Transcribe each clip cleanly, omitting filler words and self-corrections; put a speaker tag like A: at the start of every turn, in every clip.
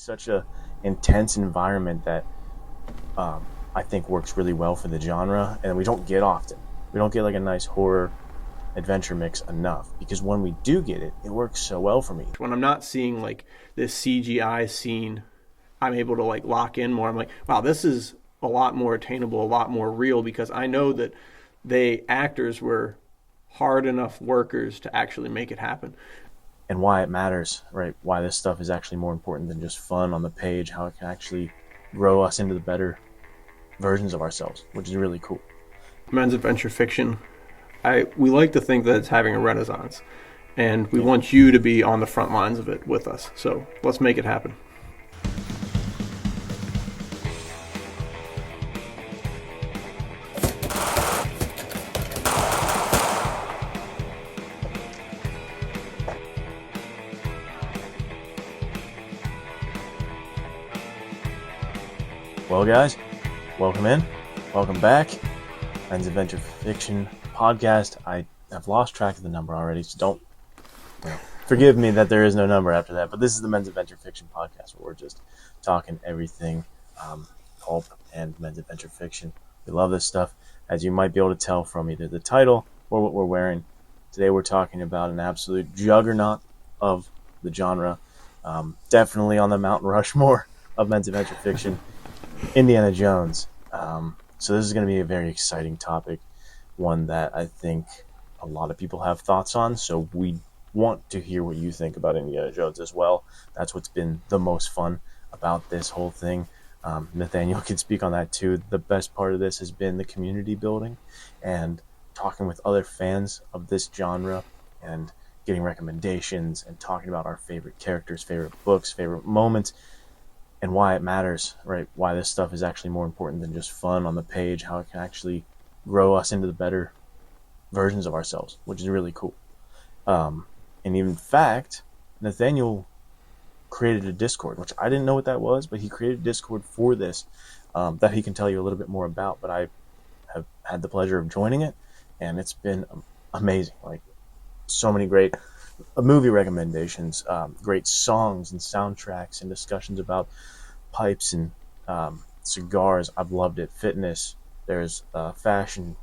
A: such a intense environment that I think works really well for the genre, and we don't get often. We don't get like a nice horror adventure mix enough, because when we do get it, it works so well for me.
B: When I'm not seeing like this CGI scene, I'm able to like lock in more. I'm like, wow, this is a lot more attainable, a lot more real, because I know that actors were hard enough workers to actually make it happen.
A: And why it matters, right? Why this stuff is actually more important than just fun on the page, how it can actually grow us into the better versions of ourselves, which is really cool.
B: Men's adventure fiction, we like to think that it's having a renaissance, and we want you to be on the front lines of it with us. So let's make it happen.
A: Well, guys, welcome in, welcome back. Men's Adventure Fiction Podcast. I have lost track of the number already, so don't forgive me that there is no number after that. But this is the Men's Adventure Fiction Podcast, where we're just talking everything pulp and men's adventure fiction. We love this stuff, as you might be able to tell from either the title or what we're wearing. Today we're talking about an absolute juggernaut of the genre, definitely on the Mount Rushmore of men's adventure fiction. Indiana Jones. So this is going to be a very exciting topic, one that I think a lot of people have thoughts on, so we want to hear what you think about Indiana Jones as well. That's what's been the most fun about this whole thing. Nathanael can speak on that too. The best part of this has been the community building and talking with other fans of this genre and getting recommendations and talking about our favorite characters, favorite books, favorite moments, and why it matters, right? Why this stuff is actually more important than just fun on the page, how it can actually grow us into the better versions of ourselves, which is really cool. And in fact, Nathanael created a Discord, which I didn't know what that was, but he created a Discord for this that he can tell you a little bit more about. But I have had the pleasure of joining it, and it's been amazing. Like, so many great movie recommendations, great songs and soundtracks, and discussions about pipes and cigars. I've loved it. Fitness. There's fashion,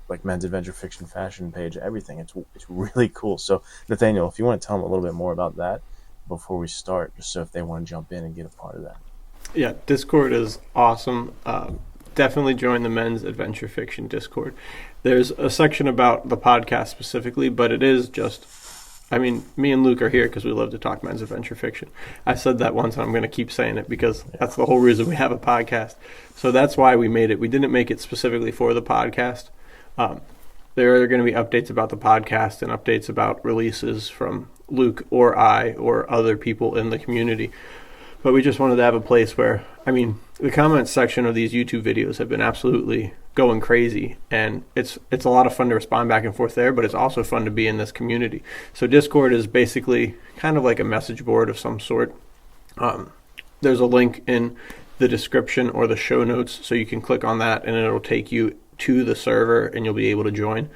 A: like men's adventure fiction fashion page. Everything. It's really cool. So Nathanael, if you want to tell them a little bit more about that before we start, just so if they want to jump in and get a part of that.
B: Yeah, Discord is awesome. Definitely join the men's adventure fiction Discord. There's a section about the podcast specifically, but it is just, I mean, me and Luke are here because we love to talk men's adventure fiction. I said that once, and I'm going to keep saying it because that's the whole reason we have a podcast. So that's why we made it. We didn't make it specifically for the podcast. There are going to be updates about the podcast and updates about releases from Luke or I or other people in the community. But we just wanted to have a place where, I mean, the comments section of these YouTube videos have been absolutely going crazy, and it's a lot of fun to respond back and forth there, but it's also fun to be in this community. So Discord is basically kind of like a message board of some sort. There's a link in the description or the show notes, so you can click on that and it'll take you to the server and you'll be able to join.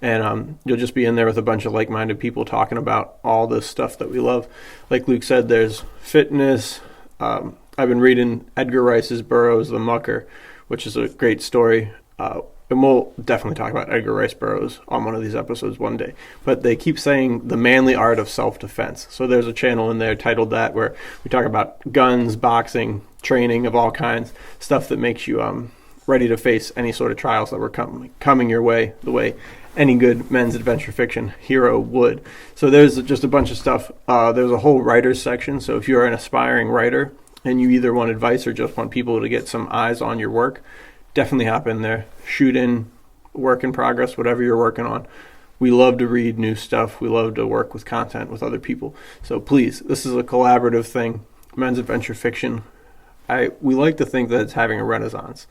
B: And you'll just be in there with a bunch of like-minded people talking about all this stuff that we love. Like Luke said, there's fitness. I've been reading Edgar Rice's Burroughs the Mucker, which is a great story. And we'll definitely talk about Edgar Rice Burroughs on one of these episodes one day. But they keep saying the manly art of self-defense. So there's a channel in there titled that, where we talk about guns, boxing, training of all kinds, stuff that makes you ready to face any sort of trials that were coming your way, the way any good men's adventure fiction hero would. So there's just a bunch of stuff. There's a whole writers section. So if you're an aspiring writer and you either want advice or just want people to get some eyes on your work, definitely hop in there. Shoot in work in progress, whatever you're working on. We love to read new stuff. We love to work with content with other people. So please, this is a collaborative thing. Men's adventure fiction. We like to think that it's having a renaissance,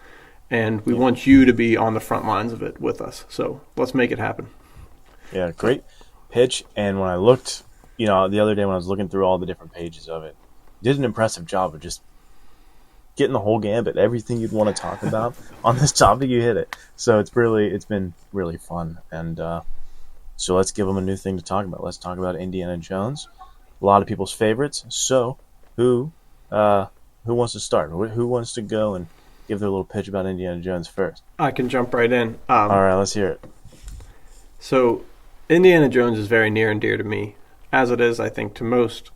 B: and we want you to be on the front lines of it with us. So let's make it happen.
A: Yeah, great pitch. And when I looked, the other day when I was looking through all the different pages of it, did an impressive job of just getting the whole gambit, everything you'd want to talk about on this topic, you hit it. So it's been really fun. And so let's give them a new thing to talk about. Let's talk about Indiana Jones, a lot of people's favorites. So who Who wants to start? Who wants to go and give their little pitch about Indiana Jones first?
B: I can jump right in.
A: All right, let's hear it.
B: So, Indiana Jones is very near and dear to me, as it is, I think, to most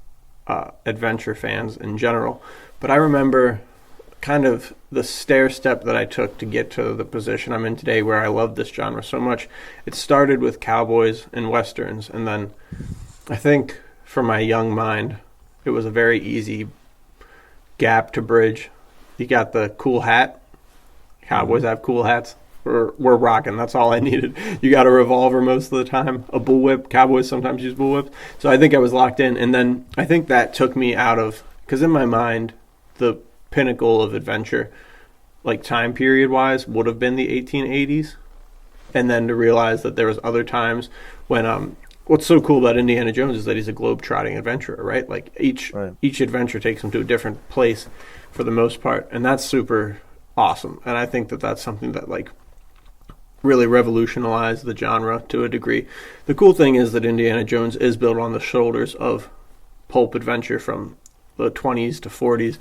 B: adventure fans in general. But I remember kind of the stair step that I took to get to the position I'm in today, where I love this genre so much. It started with cowboys and westerns, and then I think for my young mind, it was a very easy gap to bridge. You got the cool hat. Cowboys have cool hats. We're rocking. That's all I needed. You got a revolver most of the time, a bullwhip. Cowboys sometimes use bullwhips. So I think I was locked in. And then I think that took me out of, because in my mind, the pinnacle of adventure, like time period wise, would have been the 1880s. And then to realize that there was other times when what's so cool about Indiana Jones is that he's a globe-trotting adventurer, right? Like each adventure takes him to a different place for the most part, and that's super awesome. And I think that that's something that like really revolutionized the genre to a degree. The cool thing is that Indiana Jones is built on the shoulders of pulp adventure from the 20s to 40s,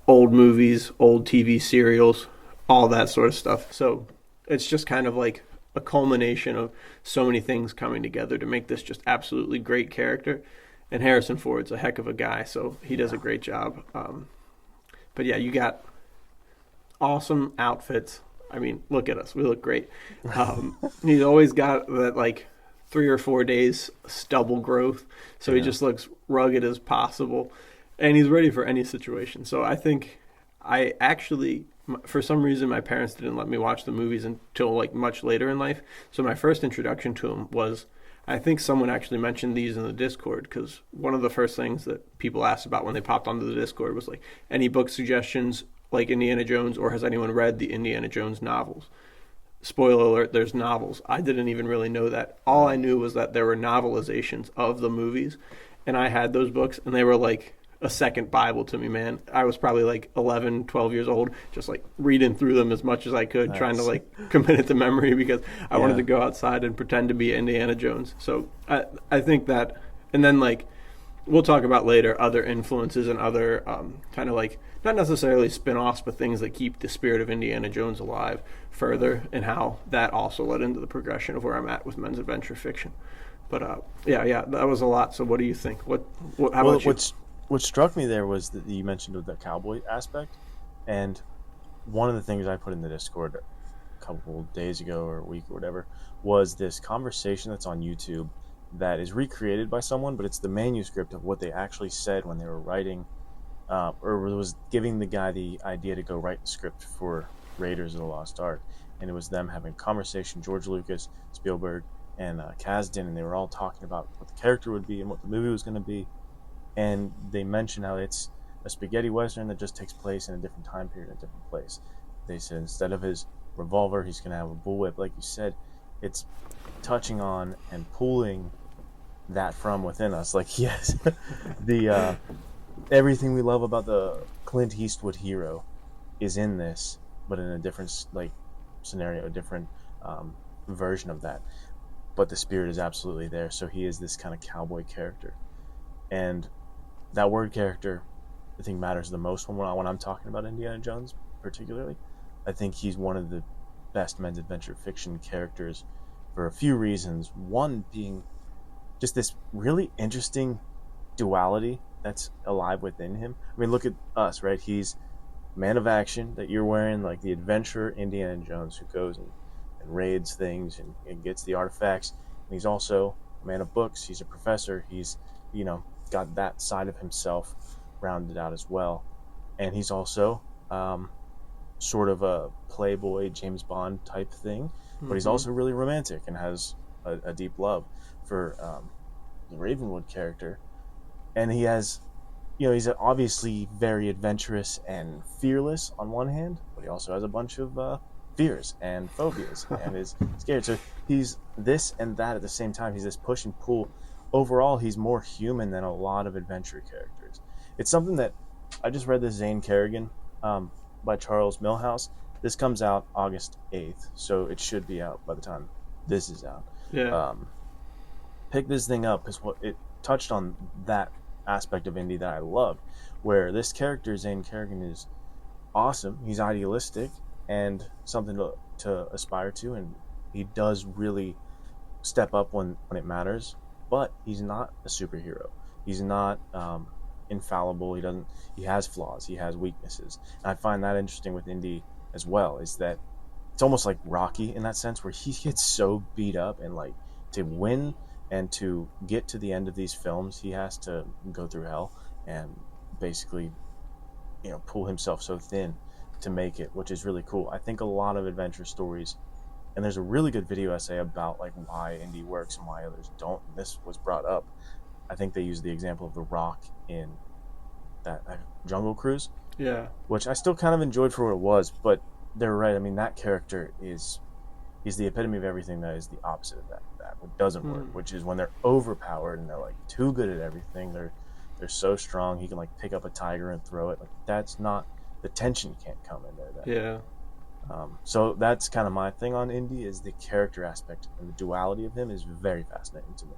B: old movies, old TV serials, all that sort of stuff. So it's just kind of like a culmination of so many things coming together to make this just absolutely great character. And Harrison Ford's a heck of a guy, so he does a great job. But yeah, you got awesome outfits. I mean, look at us. We look great. He's always got that like 3 or 4 days stubble growth, so he just looks rugged as possible. And he's ready for any situation. So I think I actually, for some reason, my parents didn't let me watch the movies until like much later in life. So my first introduction to him was, I think someone actually mentioned these in the Discord, because one of the first things that people asked about when they popped onto the Discord was like, any book suggestions like Indiana Jones, or has anyone read the Indiana Jones novels? Spoiler alert, there's novels. I didn't even really know that. All I knew was that there were novelizations of the movies, and I had those books, and they were like a second Bible to me, man. I was probably like 11, 12 years old, just like reading through them as much as I could, trying to like commit it to memory because I wanted to go outside and pretend to be Indiana Jones. So I think that, and then like we'll talk about later other influences and other kind of like not necessarily spin-offs, but things that keep the spirit of Indiana Jones alive further, and how that also led into the progression of where I'm at with men's adventure fiction. But yeah, that was a lot. So what do you think? How about you?
A: What struck me there was that you mentioned the cowboy aspect, and one of the things I put in the Discord a couple days ago or a week or whatever was this conversation that's on YouTube that is recreated by someone, but it's the manuscript of what they actually said when they were writing, or was giving the guy the idea to go write the script for Raiders of the Lost Ark, and it was them having a conversation, George Lucas, Spielberg, and Kasdan, and they were all talking about what the character would be and what the movie was going to be. And they mention how it's a spaghetti western that just takes place in a different time period, a different place. They said instead of his revolver, he's going to have a bullwhip. Like you said, it's touching on and pulling that from within us. Like, yes, the everything we love about the Clint Eastwood hero is in this, but in a different like scenario, a different version of that. But the spirit is absolutely there. So he is this kind of cowboy character, and that word character, I think, matters the most when I'm talking about Indiana Jones, particularly. I think he's one of the best men's adventure fiction characters for a few reasons. One being just this really interesting duality that's alive within him. I mean, look at us, right? He's man of action that you're wearing, like the adventurer Indiana Jones who goes and raids things and gets the artifacts. And he's also a man of books. He's a professor. He's, got that side of himself rounded out as well. And he's also sort of a playboy James Bond type thing, but he's also really romantic and has a deep love for the Ravenwood character. And he has, he's obviously very adventurous and fearless on one hand, but he also has a bunch of fears and phobias and is scared. So he's this and that at the same time. He's this push and pull. Overall, he's more human than a lot of adventure characters. It's something that I just read this Zane Kerrigan by Charles Milhouse. This comes out August 8th, so it should be out by the time this is out.
B: Yeah.
A: Pick this thing up because what it touched on that aspect of indie that I loved Where this character, Zane Kerrigan, is awesome. He's idealistic and something to aspire to, and he does really step up when it matters. But he's not a superhero. He's not infallible. He doesn't. He has flaws. He has weaknesses. And I find that interesting with Indy as well. Is that it's almost like Rocky in that sense, where he gets so beat up, and like to win and to get to the end of these films, he has to go through hell and basically, pull himself so thin to make it, which is really cool. I think a lot of adventure stories, and there's a really good video essay about like why indie works and why others don't. And this was brought up. I think they used the example of The Rock in that Jungle Cruise,
B: Yeah.
A: which I still kind of enjoyed for what it was. But they're right. I mean, that character he's the epitome of everything that is the opposite of that what doesn't work, which is when they're overpowered and they're like too good at everything. They're so strong. He can like pick up a tiger and throw it. Like that's not, the tension can't come in there.
B: Yeah.
A: So that's kind of my thing on Indy, is the character aspect, and the duality of him is very fascinating to me.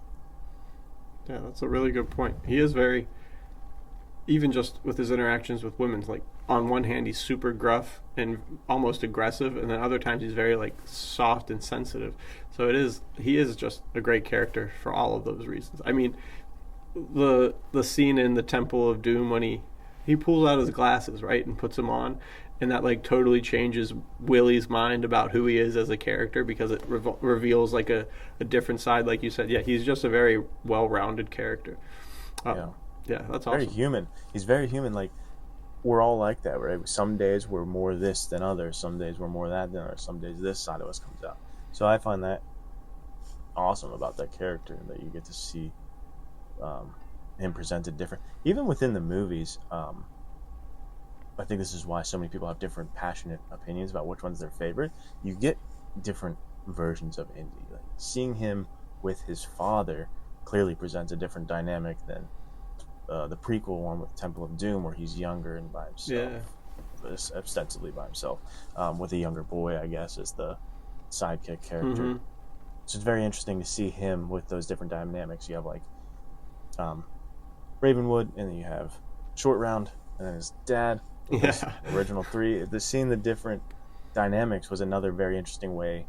B: Yeah, that's a really good point. He is very, even just with his interactions with women, like on one hand he's super gruff and almost aggressive, and then other times he's very like soft and sensitive. So he is just a great character for all of those reasons. I mean, the scene in the Temple of Doom when he pulls out his glasses, right, and puts them on, and that like totally changes Willie's mind about who he is as a character, because it reveals like a different side, like you said. Yeah, he's just a very well-rounded character. Yeah, that's awesome.
A: Very human. He's very human. Like, we're all like that, right? Some days we're more this than others. Some days we're more that than others. Some days this side of us comes out. So I find that awesome about that character, that you get to see him presented different. Even within the movies, I think this is why so many people have different passionate opinions about which one's their favorite. You get different versions of Indy. Like, seeing him with his father clearly presents a different dynamic than the prequel one with Temple of Doom, where he's younger and by himself, ostensibly by himself, with a younger boy, I guess, as the sidekick character.
B: Mm-hmm.
A: So it's very interesting to see him with those different dynamics. You have like Ravenwood, and then you have Short Round, and then his dad.
B: Yeah.
A: Original three. Seeing the different dynamics was another very interesting way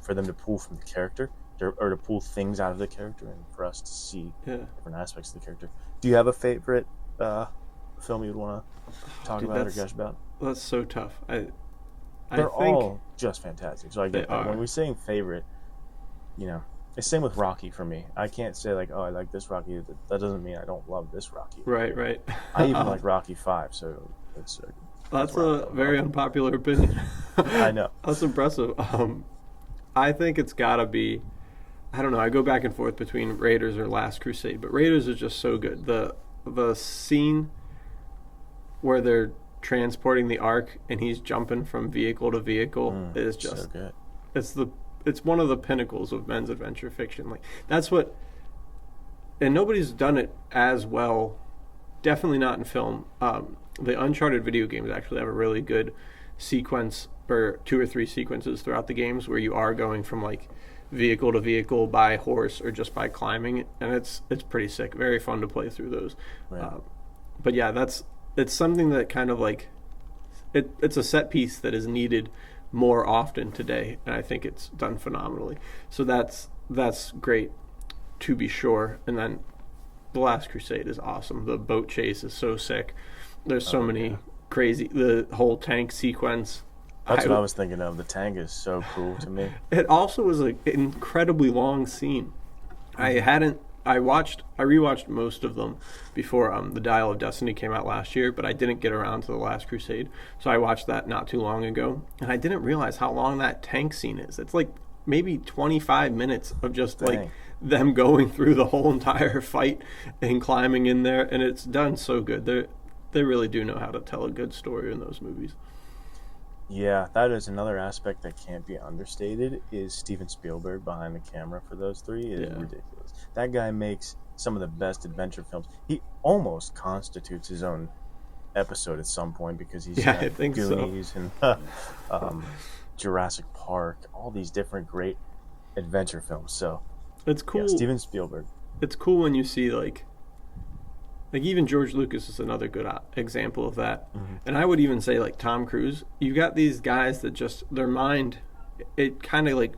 A: for them to pull from the character, or to pull things out of the character, and for us to see different aspects of the character. Do you have a favorite film you'd want to talk about or gush about?
B: That's so tough. I
A: They're
B: think
A: all just fantastic. So I get that.
B: are.
A: When we're saying favorite, it's same with Rocky for me. I can't say like, oh, I like this Rocky. That doesn't mean I don't love this Rocky.
B: Right.
A: I even like Rocky 5, so it's
B: that's a very unpopular opinion.
A: I know.
B: That's impressive. I think it's gotta be, I don't know, I go back and forth between Raiders or Last Crusade, but Raiders is just so good. The scene where they're transporting the Ark and he's jumping from vehicle to vehicle is just
A: so good.
B: It's one of the pinnacles of men's adventure fiction. Like, that's what, and nobody's done it as well, definitely not in film. The Uncharted video games actually have a really good sequence, or 2 or 3 sequences throughout the games, where you are going from like vehicle to vehicle by horse or just by climbing, and it's pretty sick. Very fun to play through those.
A: Right.
B: But yeah, it's something that kind of like it's a set piece that is needed more often today, and I think it's done phenomenally. So that's great, to be sure. And then The Last Crusade is awesome. The boat chase is so sick. There's so many crazy, the whole tank sequence.
A: That's what I was thinking of. The tank is so cool to me.
B: It also was an incredibly long scene. I rewatched most of them before the Dial of Destiny came out last year, but I didn't get around to The Last Crusade. So I watched that not too long ago, and I didn't realize how long that tank scene is. It's like maybe 25 minutes of just like them going through the whole entire fight and climbing in there, and it's done so good. They really do know how to tell a good story in those movies.
A: Yeah, that is another aspect that can't be understated, is Steven Spielberg behind the camera for those three is ridiculous. That guy makes some of the best adventure films. He almost constitutes his own episode at some point, because he's
B: I think
A: Goonies and Jurassic Park, all these different great adventure films. So
B: it's cool.
A: Yeah, Steven Spielberg.
B: It's cool when you see like Like even George Lucas is another good example of that. And I would even say like Tom Cruise. You got these guys that just their mind, it kind of like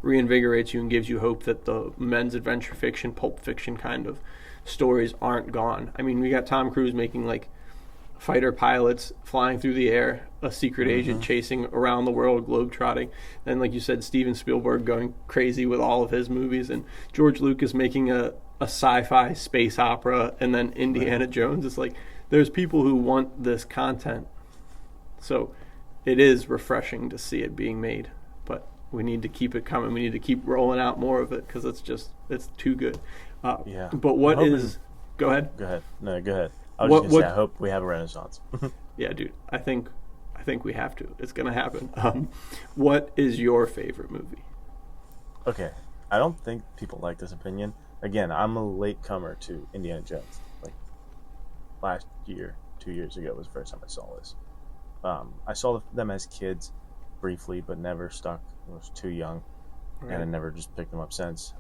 B: reinvigorates you and gives you hope that the men's adventure fiction, pulp fiction kind of stories aren't gone. I mean, we got Tom Cruise making like fighter pilots flying through the air, a secret agent chasing around the world, globetrotting. And like you said, Steven Spielberg going crazy with all of his movies, and George Lucas making a sci-fi space opera, and then Indiana Jones. It's like there's people who want this content. So it is refreshing to see it being made. But we need to keep it coming. We need to keep rolling out more of it because it's too good. But what is... Go ahead.
A: Go ahead. No, go ahead. I was just going to say, I hope we have a renaissance.
B: Yeah, dude. I think we have to. It's going to happen. What is your favorite movie?
A: Okay. I don't think people like this opinion. Again, I'm a late comer to Indiana Jones. Like, last year, 2 years ago was the first time I saw this. I saw them as kids briefly, but never stuck. I was too young, and I never just picked them up since,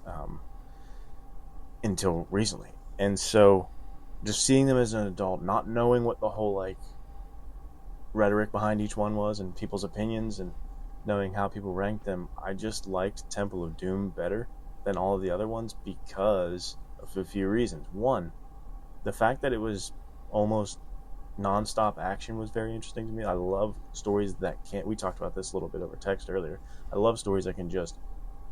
A: until recently. And so, just seeing them as an adult, not knowing what the whole, like, rhetoric behind each one was and people's opinions and knowing how people ranked them, I just liked Temple of Doom better than all of the other ones because of a few reasons. One, the fact that it was almost non-stop action was very interesting to me. I love stories that can't... We talked about this a little bit over text earlier. I love stories that can just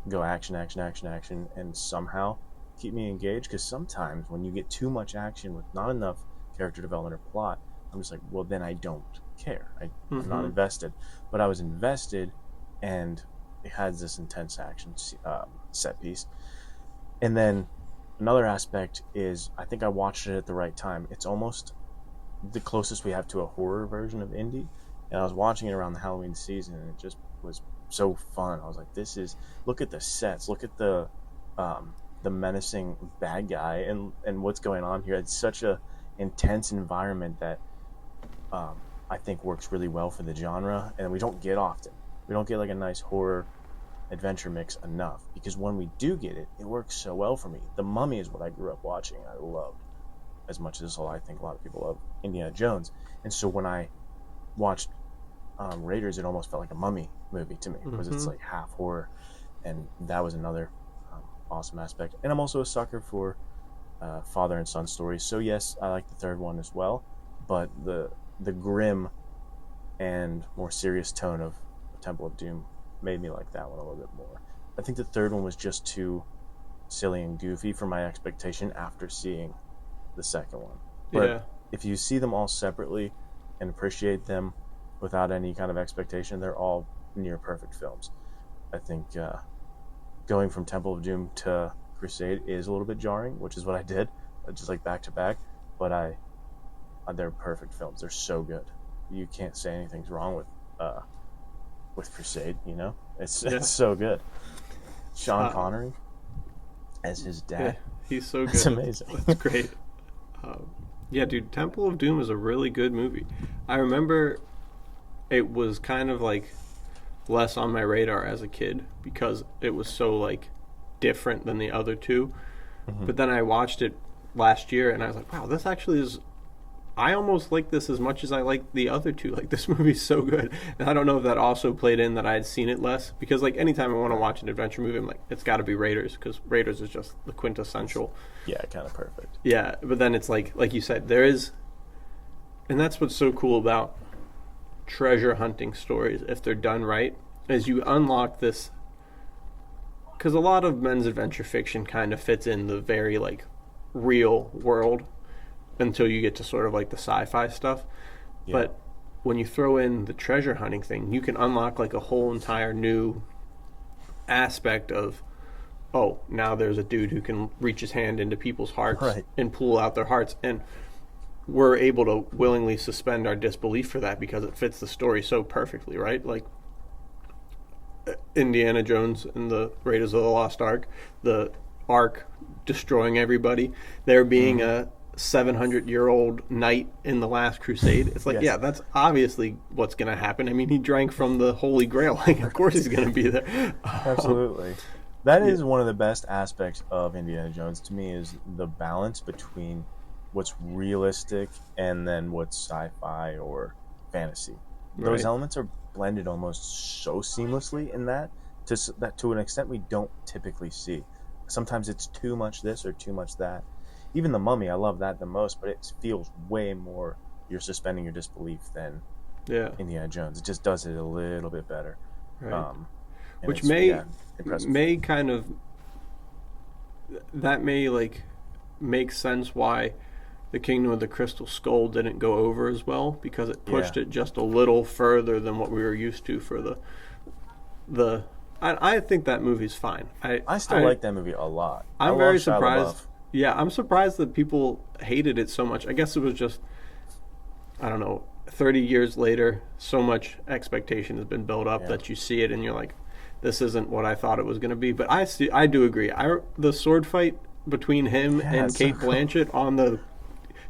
A: go action, action, action, action, and somehow keep me engaged, because sometimes when you get too much action with not enough character development or plot, I'm just like, well, then I don't care. I'm not invested. But I was invested, and it has this intense action set piece. And then another aspect is I think I watched it at the right time. It's almost the closest we have to a horror version of indie, and I was watching it around the Halloween season, and it just was so fun. I was like, this is... Look at the sets. Look at the menacing bad guy and what's going on here. It's such a intense environment that I think works really well for the genre, and we don't get often. We don't get like a nice horror adventure mix enough, because when we do get it, it works so well for me. The Mummy is what I grew up watching. I loved as much as I think a lot of people love Indiana Jones, and so when I watched Raiders, it almost felt like a Mummy movie to me, because it's like half horror, and that was another awesome aspect. And I'm also a sucker for father and son stories, so yes, I like the third one as well, but the grim and more serious tone of Temple of Doom made me like that one a little bit more. I think the third one was just too silly and goofy for my expectation after seeing the second one. But if you see them all separately and appreciate them without any kind of expectation, they're all near perfect films. I think going from Temple of Doom to Crusade is a little bit jarring, which is what I did, just like back to back. But they're perfect films. They're so good. You can't say anything's wrong with Crusade. You know, it's so good. Sean Connery as his dad.
B: Yeah, he's so good.
A: It's amazing.
B: That's great. Yeah, dude, Temple of Doom is a really good movie. I remember it was kind of like less on my radar as a kid because it was so like different than the other two. But then I watched it last year and I was like, wow, this actually is... I almost like this as much as I like the other two. Like, this movie's so good. And I don't know if that also played in that I had seen it less. Because, like, anytime I want to watch an adventure movie, I'm like, it's got to be Raiders. Because Raiders is just the quintessential.
A: Yeah, kind of perfect.
B: Yeah, but then it's like you said, there is... And that's what's so cool about treasure hunting stories, if they're done right, is you unlock this... Because a lot of men's adventure fiction kind of fits in the very, like, real world until you get to sort of like the sci-fi stuff. Yeah. But when you throw in the treasure hunting thing, you can unlock like a whole entire new aspect of, oh, now there's a dude who can reach his hand into people's hearts and pull out their hearts. And we're able to willingly suspend our disbelief for that because it fits the story so perfectly, right? Like Indiana Jones and the Raiders of the Lost Ark, the Ark destroying everybody, there being a 700-year-old knight in the Last Crusade. It's like, yeah, that's obviously what's going to happen. I mean, he drank from the Holy Grail. Like, of course he's going to be there.
A: Absolutely. That is one of the best aspects of Indiana Jones to me, is the balance between what's realistic and then what's sci-fi or fantasy. Those
B: Right.
A: elements are blended almost so seamlessly in that to an extent we don't typically see. Sometimes it's too much this or too much that. Even The Mummy, I love that the most, but it feels way more you're suspending your disbelief than
B: Yeah.
A: Indiana Jones. It just does it a little bit better.
B: Right.
A: Um, and
B: Which
A: it's, yeah,
B: may
A: impressive.
B: may kind of that may like make sense why the Kingdom of the Crystal Skull didn't go over as well, because it
A: Yeah.
B: pushed it just a little further than what we were used to for the. I think that movie's fine.
A: I still like that movie a lot. I
B: I'm
A: love
B: very
A: Shia
B: surprised.
A: LaBeouf.
B: Yeah, I'm surprised that people hated it so much. I guess it was just, I don't know, 30 years later, so much expectation has been built up
A: Yeah.
B: that you see it and you're like, this isn't what I thought it was going to be. But I do agree. The sword fight between him
A: Yeah,
B: and
A: it's so
B: Kate
A: cool.
B: Blanchett on the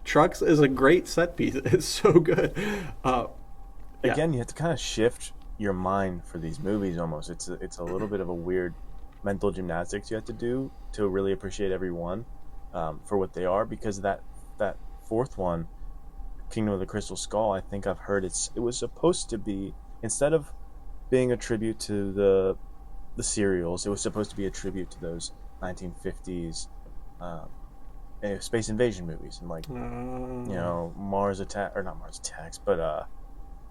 B: trucks is a great set piece. It's so good. Yeah.
A: Again, you have to kind of shift your mind for these movies almost. It's a little bit of a weird mental gymnastics you have to do to really appreciate every one for what they are, because that fourth one, Kingdom of the Crystal Skull, I think I've heard it was supposed to be, instead of being a tribute to the serials, it was supposed to be a tribute to those 1950s um, space invasion movies, and like, Mars Attack, or not Mars Attacks, but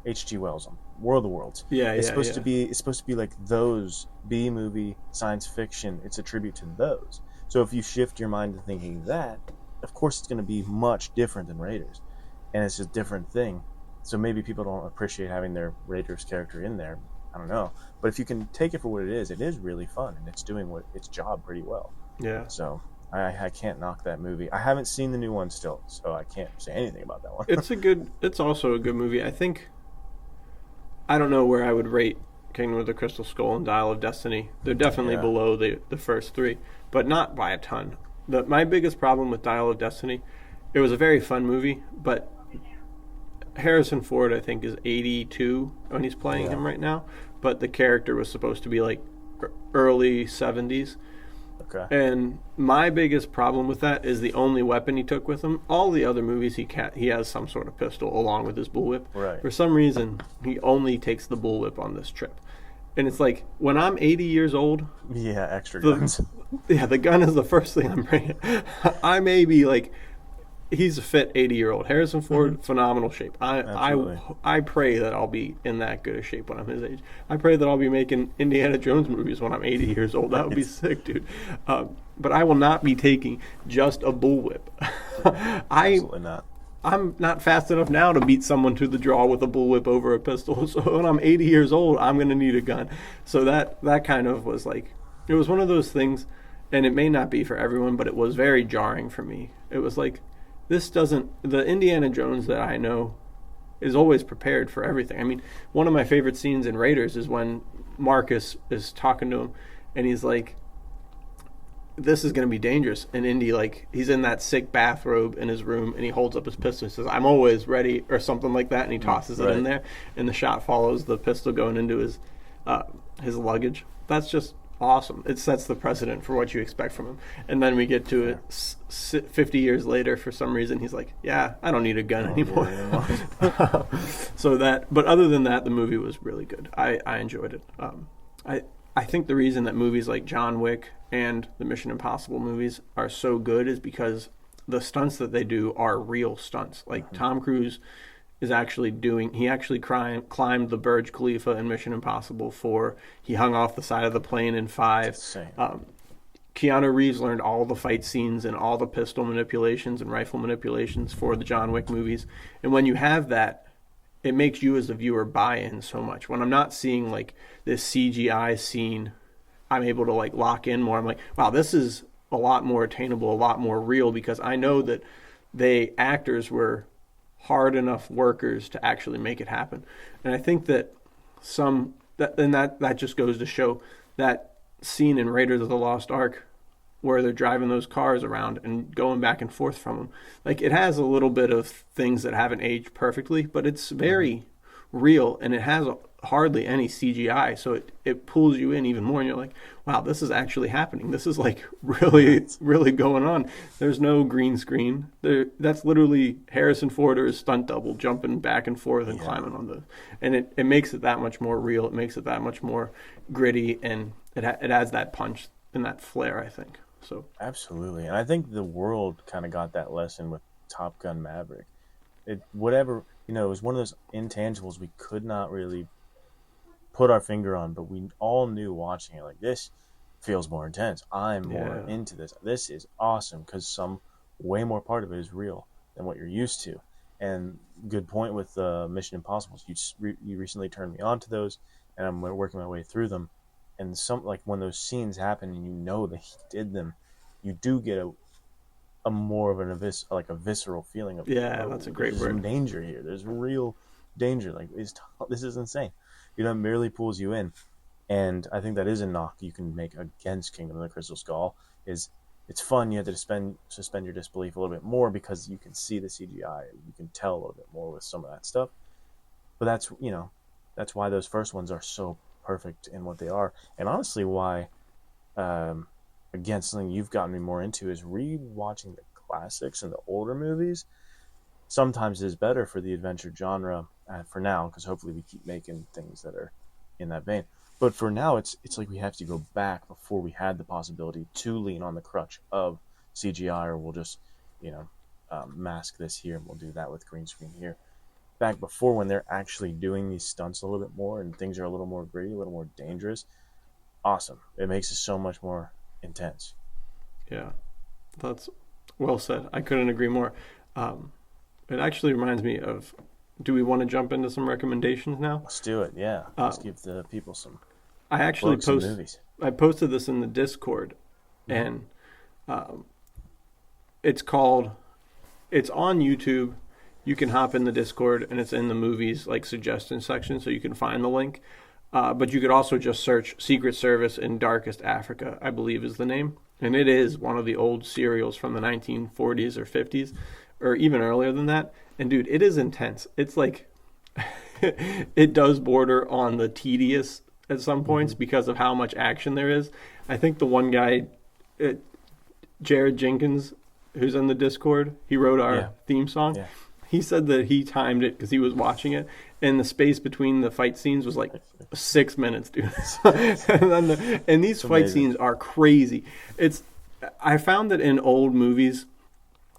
A: H.G. Wells on World of Worlds.
B: Yeah,
A: It's
B: yeah,
A: supposed
B: yeah.
A: to be like those B movie science fiction. It's a tribute to those. So if you shift your mind to thinking that, of course it's going to be much different than Raiders, and it's a different thing. So maybe people don't appreciate having their Raiders character in there. I don't know, but if you can take it for what it is really fun, and it's doing its job pretty well.
B: Yeah.
A: So I can't knock that movie. I haven't seen the new one still, so I can't say anything about that one.
B: It's also a good movie. I don't know where I would rate Kingdom of the Crystal Skull and Dial of Destiny. They're definitely
A: Yeah.
B: below the first three, but not by a ton. My biggest problem with Dial of Destiny, it was a very fun movie, but Harrison Ford, I think, is 82 when he's playing
A: Yeah.
B: him right now, but the character was supposed to be like early 70s.
A: Okay.
B: And my biggest problem with that is the only weapon he took with him. All the other movies he has some sort of pistol along with his bullwhip.
A: Right.
B: For some reason, he only takes the bullwhip on this trip. And it's like, when I'm 80 years old,
A: Yeah, extra guns.
B: the gun is the first thing I'm bringing. I may be like, he's a fit 80-year-old. Harrison Ford, phenomenal shape.
A: Absolutely.
B: I pray that I'll be in that good a shape when I'm his age. I pray that I'll be making Indiana Jones movies when I'm 80 years old. That would be sick, dude. But I will not be taking just a bullwhip.
A: Absolutely not.
B: I'm not fast enough now to beat someone to the draw with a bullwhip over a pistol. So when I'm 80 years old, I'm going to need a gun. So that kind of was like, it was one of those things, and it may not be for everyone, but it was very jarring for me. It was like, the Indiana Jones that I know is always prepared for everything. I mean, one of my favorite scenes in Raiders is when Marcus is talking to him, and he's like, this is going to be dangerous. And Indy, like, he's in that sick bathrobe in his room, and he holds up his pistol and says, I'm always ready, or something like that, and he tosses it in there, and the shot follows the pistol going into his luggage. That's just awesome. It sets the precedent for what you expect from him. And then we get to it 50 years later, for some reason, he's like, yeah, I don't need a gun anymore. But other than that, the movie was really good. I enjoyed it. I think the reason that movies like John Wick and the Mission Impossible movies are so good is because the stunts that they do are real stunts. Like Tom Cruise is actually climbed the Burj Khalifa in Mission Impossible 4. He hung off the side of the plane in 5.
A: Insane.
B: Keanu Reeves learned all the fight scenes and all the pistol manipulations and rifle manipulations for the John Wick movies. And when you have that, it makes you as a viewer buy in so much. When I'm not seeing like this CGI scene, I'm able to like lock in more. I'm like, wow, this is a lot more attainable, a lot more real, because I know that actors were hard enough workers to actually make it happen. And I think that that just goes to show that scene in Raiders of the Lost Ark where they're driving those cars around and going back and forth from them. Like, it has a little bit of things that haven't aged perfectly, but it's very real, and it has hardly any CGI, so it pulls you in even more, and you're like, wow, this is actually happening. This is like really,
A: Right.
B: really going on. There's no green screen. That's literally Harrison Ford or his stunt double jumping back and forth and
A: Yeah.
B: climbing on and it makes it that much more real. It makes it that much more gritty, and it adds that punch and that flair, I think. So
A: Absolutely. And I think the world kind of got that lesson with Top Gun Maverick. It whatever, it was one of those intangibles we could not really put our finger on, but we all knew watching it like this feels more intense. I'm more
B: yeah,
A: into this. This is awesome because some way more part of it is real than what you're used to. And good point with Mission Impossible. You recently turned me on to those, and I'm working my way through them. And some like when those scenes happen, and you know that he did them, you do get a more of like a visceral feeling of
B: yeah, that's a
A: whoa,
B: great
A: there's some
B: word.
A: danger here. There's real danger. Like this is insane. It merely pulls you in, and I think that is a knock you can make against Kingdom of the Crystal Skull. Is it's fun. You have to suspend your disbelief a little bit more because you can see the CGI. You can tell a little bit more with some of that stuff. But that's why those first ones are so perfect in what they are, and honestly, why um, again something you've gotten me more into is rewatching the classics and the older movies. Sometimes is better for the adventure genre for now because hopefully we keep making things that are in that vein. But for now, it's like we have to go back before we had the possibility to lean on the crutch of CGI, or we'll just you know mask this here and we'll do that with green screen here. Back before when they're actually doing these stunts a little bit more and things are a little more gritty, a little more dangerous. Awesome! It makes it so much more intense.
B: Yeah, that's well said. I couldn't agree more. Um, it actually reminds me of. Do we want to jump into some recommendations now?
A: Let's do it. Yeah, let's
B: Um,
A: give the people some
B: I actually
A: books and
B: post.
A: movies.
B: I posted this in the Discord,
A: Mm-hmm.
B: and um, it's called. It's on YouTube. You can hop in the Discord, and it's in the movies like suggestion section, so you can find the link. But you could also just search Secret Service in Darkest Africa, I believe is the name. And it is one of the old serials from the 1940s or 50s, or even earlier than that. And dude, it is intense. It's like, it does border on the tedious at some points
A: Mm-hmm.
B: because of how much action there is. I think the one guy, uh, Jared Jenkins, who's in the Discord, he wrote our
A: Yeah,
B: theme song.
A: yeah.
B: He said that he timed it because he was watching it, and the space between the fight scenes was like 6 minutes, dude. And these
A: It's
B: fight
A: amazing.
B: scenes are crazy. It's I found that in old movies,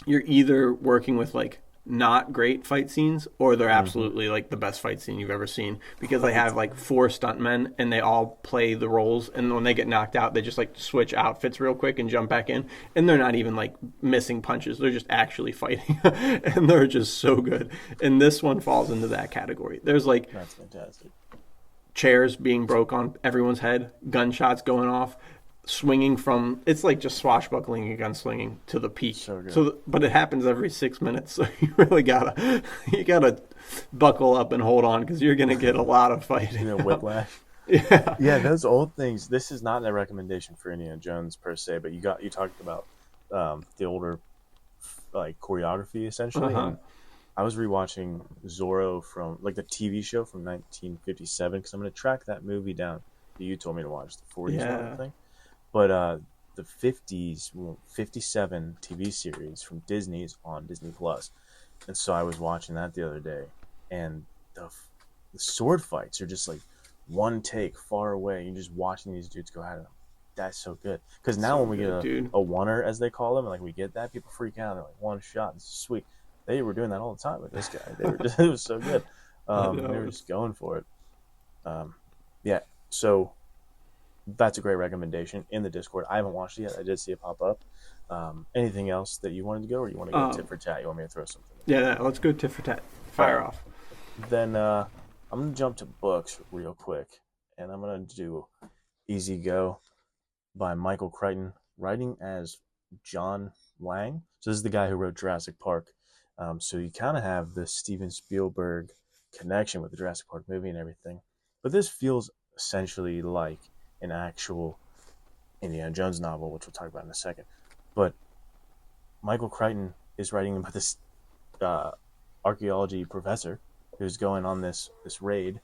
B: you're either working with like not great fight scenes or they're
A: Mm-hmm.
B: absolutely like the best fight scene you've ever seen because they
A: Right.
B: have like four stuntmen and they all play the roles, and when they get knocked out they just like switch outfits real quick and jump back in, and they're not even like missing punches, they're just actually fighting and they're just so good. And this one falls into that category. There's like
A: That's fantastic.
B: chairs being broke on everyone's head, gunshots going off, swinging from, it's like just swashbuckling and gunslinging to the peak.
A: So good.
B: So, but it happens every 6 minutes, so you really gotta buckle up and hold on because you're gonna get a lot of fighting.
A: Whiplash.
B: Yeah.
A: Yeah, those old things. This is not a recommendation for Indiana Jones per se, but you talked about the older like choreography
B: Uh
A: essentially,
B: huh.
A: and I was rewatching Zorro from like the TV show from 1957 because I'm going to track that movie down that you told me to watch, the 40s one, I
B: Yeah.
A: think. But the 50s, 57 TV series from Disney is on Disney Plus, and so I was watching that the other day, and the sword fights are just like one take far away. You're just watching these dudes go at it. That's so good. Because now
B: So
A: when we get
B: good, dude.
A: a oneer, as they call them, like we get that, people freak out. They're like one shot. This is sweet. They were doing that all the time with this guy. They were just it was so good.
B: I
A: They were
B: know.
A: just going for it. Um, yeah. So that's a great recommendation in the Discord. I haven't watched it yet. I did see it pop up. Anything else that you wanted to go, or you want to go tit
B: Um,
A: for tat? You want me to throw something in there?
B: yeah, let's go tit for tat.
A: All right.
B: Fire off.
A: Then I'm gonna jump to books real quick, and I'm gonna do Easy Go by Michael Crichton, writing as John Lang. So this is the guy who wrote Jurassic Park. So you kind of have the Steven Spielberg connection with the Jurassic Park movie and everything, but this feels essentially like an actual Indiana Jones novel, which we'll talk about in a second. But Michael Crichton is writing about this uh, archaeology professor who's going on this raid,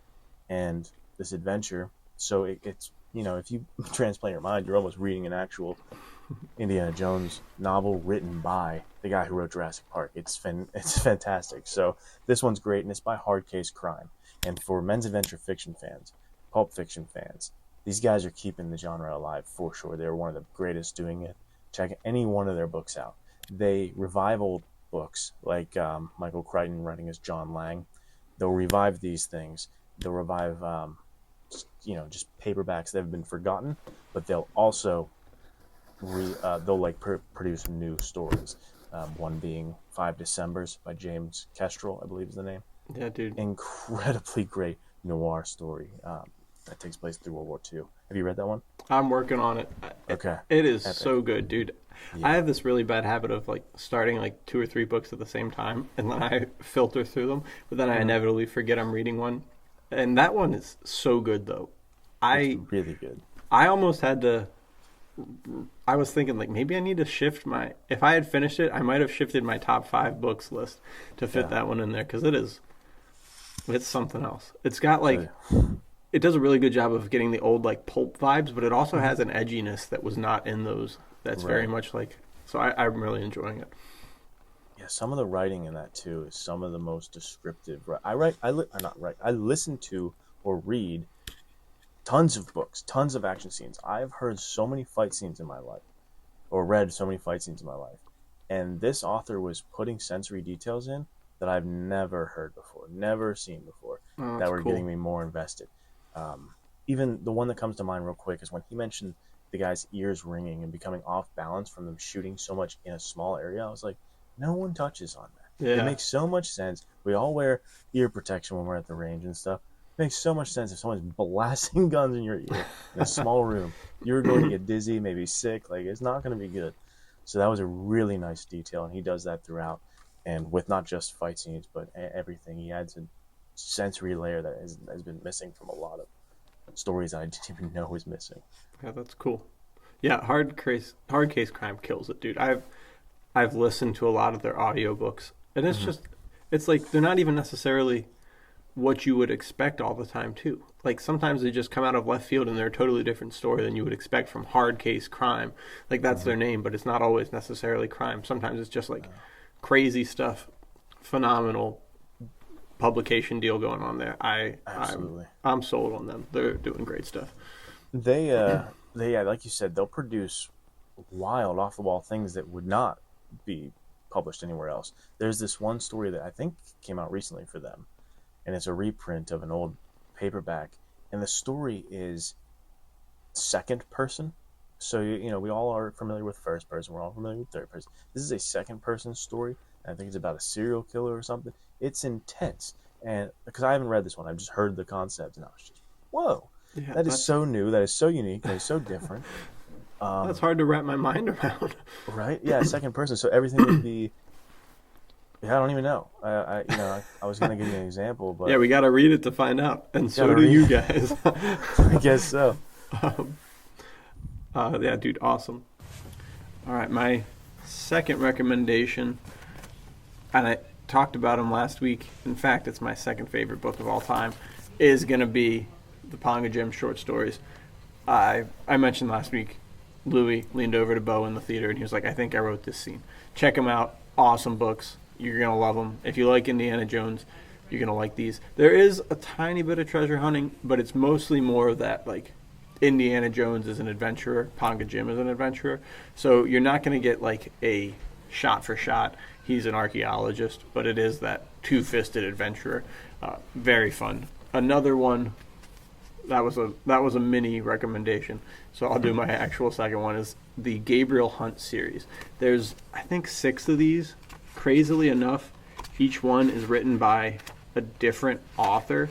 A: and this adventure. So it's, if you transplant your mind, you're almost reading an actual Indiana Jones novel written by the guy who wrote Jurassic Park. It's fantastic. So this one's great, and it's by Hard Case Crime. And for men's adventure fiction fans, pulp fiction fans, these guys are keeping the genre alive for sure. They're one of the greatest doing it. Check any one of their books out. They revive old books, like Michael Crichton writing as John Lang. They'll revive these things. They'll revive, just paperbacks that have been forgotten, but they'll also produce new stories. One being 5 Decembers by James Kestrel, I believe is the name.
B: Yeah, dude.
A: Incredibly great noir story that takes place through World War II. Have you read that one?
B: I'm working on it.
A: Okay.
B: It is
A: Epic.
B: so good, dude. Yeah. I have this really bad habit of starting 2 or 3 books at the same time, and then I filter through them, but then I inevitably forget I'm reading one. And that one is so good, though.
A: It's really good.
B: I almost had to... I was thinking, maybe I need to shift my... If I had finished it, I might have shifted my top 5 books list to fit that one in there, because it's something else. It's got, it does a really good job of getting the old, pulp vibes, but it also has an edginess that was not in those. That's very much So I'm really enjoying it.
A: Yeah, some of the writing in that, too, is some of the most descriptive. I listen to or read tons of books, tons of action scenes. I've heard so many fight scenes in my life, or read so many fight scenes in my life. And this author was putting sensory details in that I've never heard before, never seen before, that were getting me more invested. Even the one that comes to mind real quick is when he mentioned the guy's ears ringing and becoming off balance from them shooting so much in a small area. I was like, no one touches on that. Yeah. It makes so much sense. We all wear ear protection when we're at the range and stuff. It makes so much sense if someone's blasting guns in your ear in a small room. You're going to get dizzy, maybe sick. It's not going to be good. So that was a really nice detail, and he does that throughout. And with not just fight scenes, but everything, he adds a sensory layer that has been missing from a lot of stories I didn't even know was missing.
B: Yeah, that's cool. Yeah, Hard Case Crime kills it, dude. I've listened to a lot of their audiobooks, and it's just, it's they're not even necessarily what you would expect all the time, too. Sometimes they just come out of left field and they're a totally different story than you would expect from Hard Case Crime. That's their name, but it's not always necessarily crime. Sometimes it's just crazy stuff, phenomenal publication deal going on there. I'm sold on them. They're doing great stuff.
A: They like you said, they'll produce wild, off the wall things that would not be published anywhere else. There's this one story that I think came out recently for them, and it's a reprint of an old paperback, and the story is second person. So we all are familiar with first person, we're all familiar with third person. This is a second person story, and I think it's about a serial killer or something. It's intense, and because I haven't read this one, I've just heard the concept, and I was just, whoa, that is so new, that is so unique, that is so different.
B: That's hard to wrap my mind around.
A: Right? Yeah, second person. So everything would be. Yeah, I don't even know. I was going to give you an example, but
B: yeah, we got to read it to find out, and so do you guys.
A: I guess so.
B: Yeah, dude, awesome. All right, my second recommendation, and I talked about him last week. In fact, it's my second favorite book of all time. Is going to be the Ponga Jim short stories. I mentioned last week, Louis leaned over to Bo in the theater, and he was like, I think I wrote this scene. Check them out. Awesome books. You're going to love them. If you like Indiana Jones, you're going to like these. There is a tiny bit of treasure hunting, but it's mostly more of that, Indiana Jones is an adventurer, Ponga Jim is an adventurer. So you're not going to get, a shot for shot. He's an archaeologist, but it is that two-fisted adventurer. Very fun. Another one, that was a mini recommendation. So I'll do my actual second one, is the Gabriel Hunt series. There's, I think, 6 of these. Crazily enough, each one is written by a different author.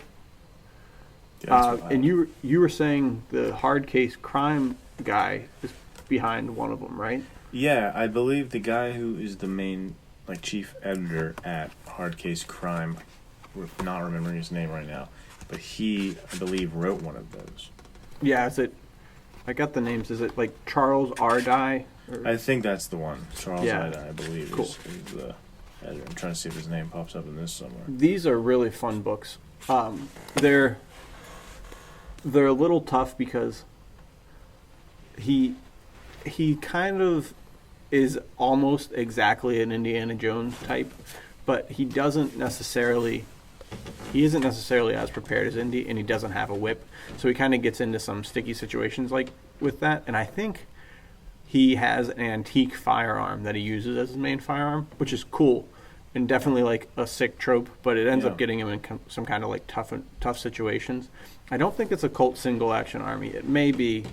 B: And you were saying the Hard Case Crime guy is behind one of them, right?
A: Yeah, I believe the guy who is the main chief editor at Hard Case Crime, we're not remembering his name right now, but he, I believe, wrote one of those.
B: Yeah, I got the names. Is it Charles Ardai?
A: I think that's the one. Charles Ardai, I believe,
B: cool.
A: is the editor. I'm trying to see if his name pops up in this somewhere.
B: These are really fun books. They're they're a little tough because he kind of is almost exactly an Indiana Jones type, but he isn't necessarily as prepared as Indy, and he doesn't have a whip, so he kind of gets into some sticky situations like with that. And I think he has an antique firearm that he uses as his main firearm, which is cool and definitely like a sick trope, but it ends up getting him in some kind of like tough situations. I don't think it's a Colt single action army. It may be,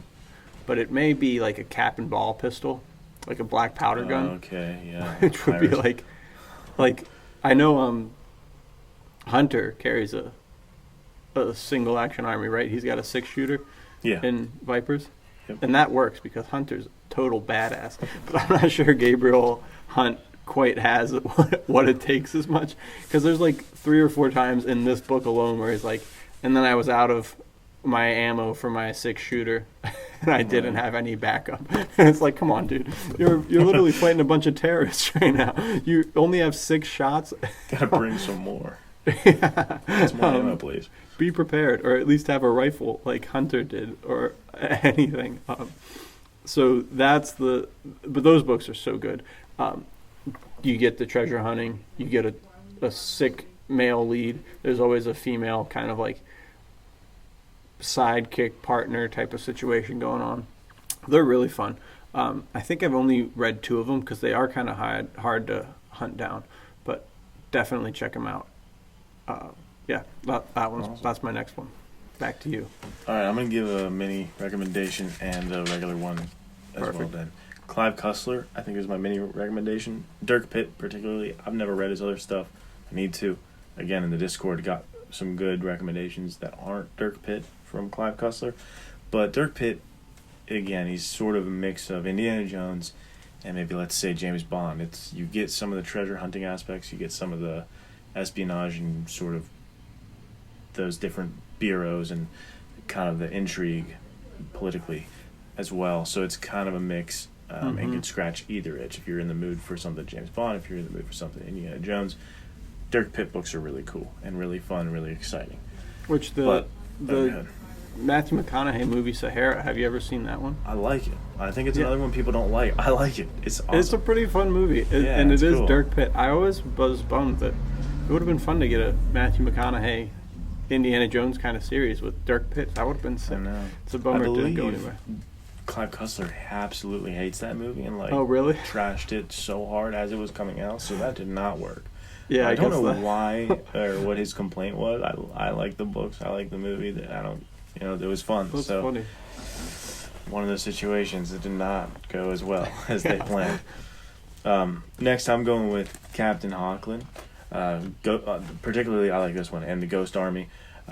B: but it may be like a cap and ball pistol, like a black powder gun.
A: Okay, yeah.
B: Which would be like I know Hunter carries a single action army, right? He's got a 6-shooter in Vipers.
A: Yep.
B: And that works because Hunter's a total badass. But I'm not sure Gabriel Hunt quite has what it takes as much. Because there's like 3 or 4 times in this book alone where he's like, and then I was out of my ammo for my 6-shooter and I didn't have any backup. And it's like, come on, dude. You're literally fighting a bunch of terrorists right now. You only have 6 shots.
A: Gotta bring some more.
B: Yeah.
A: That's more ammo, please.
B: Be prepared, or at least have a rifle like Hunter did, or anything. So that's but those books are so good. You get the treasure hunting. You get a sick male lead. There's always a female kind of like sidekick partner type of situation going on. They're really fun. I think I've only read 2 of them because they are kind of hard to hunt down, but definitely check them out. Yeah, that one's awesome. That's my next one. Back to you.
A: All right, I'm going to give a mini recommendation and a regular one as well then. Clive Cussler, I think, is my mini recommendation. Dirk Pitt, particularly. I've never read his other stuff. I need to. Again, in the Discord, got some good recommendations that aren't Dirk Pitt from Clive Cussler. But Dirk Pitt, again, he's sort of a mix of Indiana Jones and maybe, let's say, James Bond. You get some of the treasure hunting aspects, you get some of the espionage and sort of those different bureaus and kind of the intrigue politically as well. So it's kind of a mix and can scratch either itch. If you're in the mood for something James Bond, if you're in the mood for something Indiana Jones, Dirk Pitt books are really cool and really fun and really exciting.
B: Which the Matthew McConaughey movie Sahara, have you ever seen that one?
A: I like it. I think it's another one people don't like. I like it. It's awesome.
B: It's a pretty fun movie, and it is cool. Dirk Pitt. I always was bummed that it would have been fun to get a Matthew McConaughey Indiana Jones kind of series with Dirk Pitt. That would have been sick.
A: I know.
B: It's a bummer it didn't go anywhere.
A: Clive Cussler absolutely hates that movie and
B: oh really
A: trashed it so hard as it was coming out, so that did not work.
B: Yeah,
A: I don't know why or what his complaint was. I like the books. I like the movie. It was fun.
B: That's funny.
A: One of those situations that did not go as well as they planned. Next, I'm going with Captain Hochland. Particularly, I like this one, and the Ghost Army.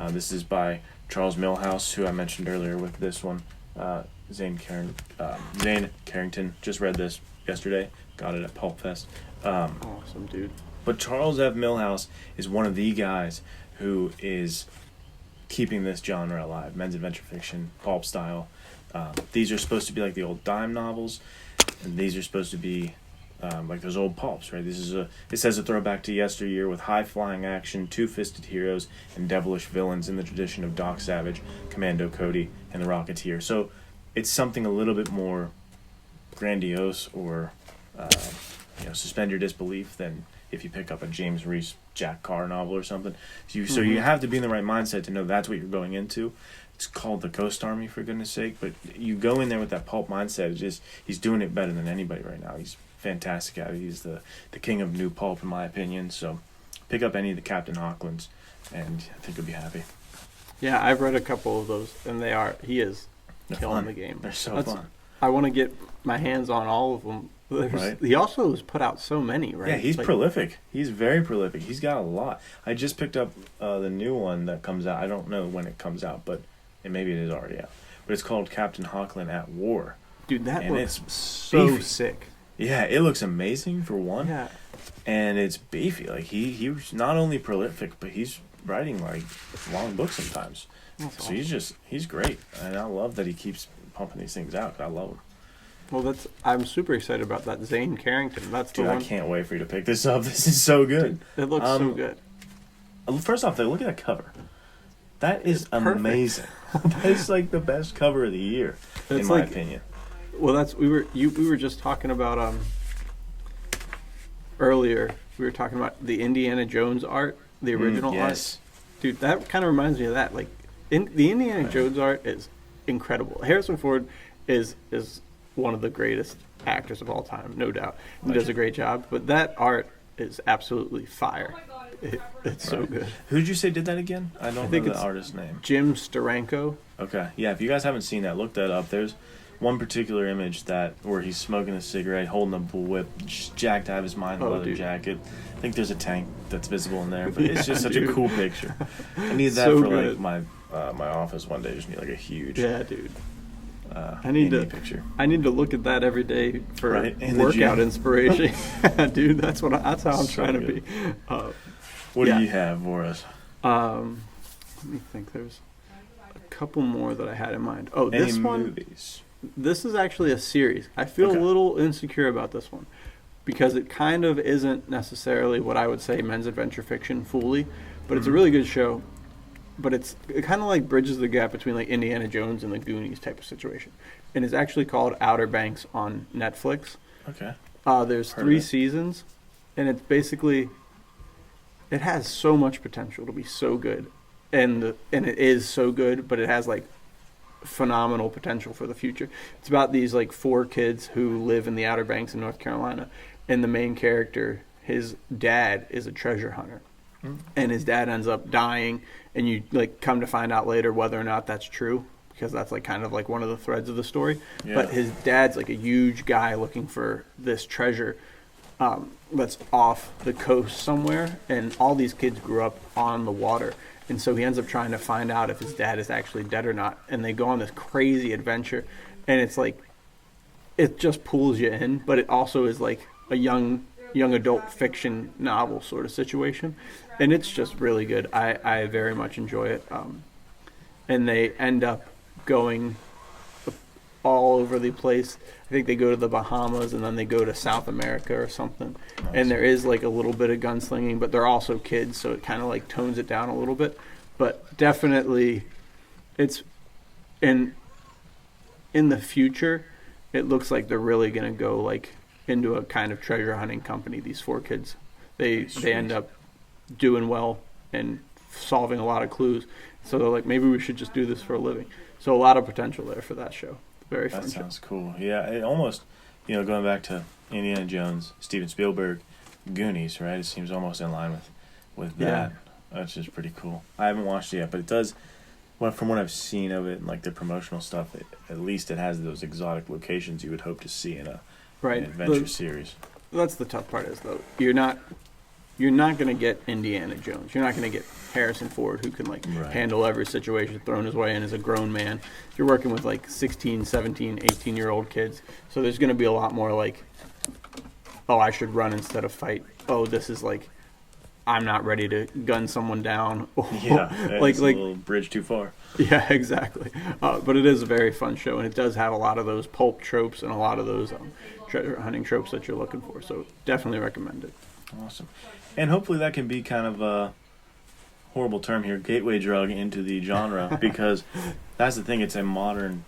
A: This is by Charles Milhouse, who I mentioned earlier with this one. Zane Carrington. Just read this yesterday. Got it at Pulp Fest.
B: Awesome, dude.
A: But Charles F. Milhouse is one of the guys who is keeping this genre alive. Men's adventure fiction, pulp style. These are supposed to be like the old dime novels, and these are supposed to be like those old pulps, right? It says a throwback to yesteryear with high-flying action, two-fisted heroes, and devilish villains in the tradition of Doc Savage, Commando Cody, and the Rocketeer. So it's something a little bit more grandiose or suspend your disbelief than if you pick up a James Reese Jack Carr novel or something. So you have to be in the right mindset to know that's what you're going into. It's called the Ghost Army, for goodness sake, but you go in there with that pulp mindset. He's doing it better than anybody right now. He's fantastic at it. He's the king of new pulp, in my opinion. So pick up any of the Captain Hochlands, and I think you'll be happy.
B: Yeah, I've read a couple of those, and he is killing the game.
A: They're so fun.
B: I want to get my hands on all of them. Right. He also has put out so many, right?
A: Yeah, he's prolific. He's very prolific. He's got a lot. I just picked up the new one that comes out. I don't know when it comes out, but maybe it is already out. But it's called Captain Hochland at War.
B: Dude, that looks so beefy. Sick.
A: Yeah, it looks amazing for one.
B: Yeah.
A: And it's beefy. Like he's not only prolific, but he's writing like long books sometimes.
B: That's
A: so
B: awesome.
A: He's great. And I love that he keeps pumping these things out. I love him.
B: Well, I'm super excited about that. Zane Carrington. That's the one.
A: I can't wait for you to pick this up. This is so good.
B: It looks so good.
A: First off, look at that cover. That is
B: Perfect.
A: amazing. That's like the best cover of the year, in
B: It's
A: my
B: like-
A: opinion.
B: Well, we were just talking about earlier. We were talking about the Indiana Jones art, the original
A: yes.
B: art. Dude, that kind of reminds me of that. Like, the Indiana Jones art is incredible. Harrison Ford is one of the greatest actors of all time, no doubt. He does a great job. But that art is absolutely fire. It's so good.
A: Who did you say did that again? I don't
B: think
A: know the
B: it's-
A: artist's name.
B: Jim Steranko.
A: Okay, yeah. If you guys haven't seen that, look that up. There's one particular image where he's smoking a cigarette, holding a whip, just jacked out of his mind,
B: Oh,
A: leather
B: dude.
A: jacket. I think there's a tank that's visible in there, but it's just such
B: dude.
A: a cool picture. I need that
B: So
A: for
B: good.
A: like my office one day. Just need like a huge
B: Yeah, dude. I
A: indie
B: need to
A: picture.
B: I need to look at that every day for
A: Right, in the
B: workout
A: gym.
B: inspiration. Dude, that's how I'm
A: So
B: trying to
A: good.
B: be.
A: What
B: yeah.
A: do you have for us?
B: Let me think. There's a couple more that I had in mind. Oh,
A: Any
B: this one.
A: movies?
B: This is actually a series. I feel
A: Okay.
B: a little insecure about this one because it kind of isn't necessarily what I would say men's adventure fiction fully, but it's a really good show. But it kind of like bridges the gap between like Indiana Jones and the Goonies type of situation, and it's actually called Outer Banks on Netflix.
A: Okay.
B: There's
A: Heard of
B: 3
A: it.
B: seasons, and it's basically it has so much potential to be so good, and it is so good, but it has like phenomenal potential for the future. It's about these like 4 kids who live in the Outer Banks in North Carolina, and the main character, his dad is a treasure hunter, and his dad ends up dying, and you like come to find out later whether or not that's true, because that's like kind of like one of the threads of the story.
A: Yeah.
B: But his dad's like a huge guy looking for this treasure that's off the coast somewhere, and all these kids grew up on the water, and so he ends up trying to find out if his dad is actually dead or not, and they go on this crazy adventure, and it's like it just pulls you in, but it also is like a young adult fiction novel sort of situation, and it's just really good. I very much enjoy it, and they end up going all over the place. I think they go to the Bahamas, and then they go to South America or something.
A: Nice.
B: And there is like a little bit of gunslinging, but they're also kids, so it kind of like tones it down a little bit. But definitely, it's in the future, it looks like they're really gonna go like into a kind of treasure hunting company. These 4 kids, they end up doing well and solving a lot of clues. So they're like, maybe we should just do this for a living. So a lot of potential there for that show. Very fun
A: That
B: show.
A: sounds cool. Yeah, it almost, going back to Indiana Jones, Steven Spielberg, Goonies, right? It seems almost in line with that. That's just pretty cool. I haven't watched it yet, but it does. Well, from what I've seen of it and like the promotional stuff, at least it has those exotic locations you would hope to see in an adventure series.
B: That's the tough part is though you're not going to get Indiana Jones. You're not going to get Harrison Ford, who can like
A: Right.
B: handle every situation thrown his way in as a grown man. You're working with like 16, 17, 18-year-old kids. So there's going to be a lot more like, oh, I should run instead of fight. Oh, this is like, I'm not ready to gun someone down.
A: Yeah, it's a little bridge too far.
B: Yeah, exactly. But it is a very fun show, and it does have a lot of those pulp tropes and a lot of those treasure hunting tropes that you're looking for. So definitely recommend it.
A: Awesome. And hopefully that can be kind of a horrible term here, gateway drug into the genre, because that's the thing. It's a modern,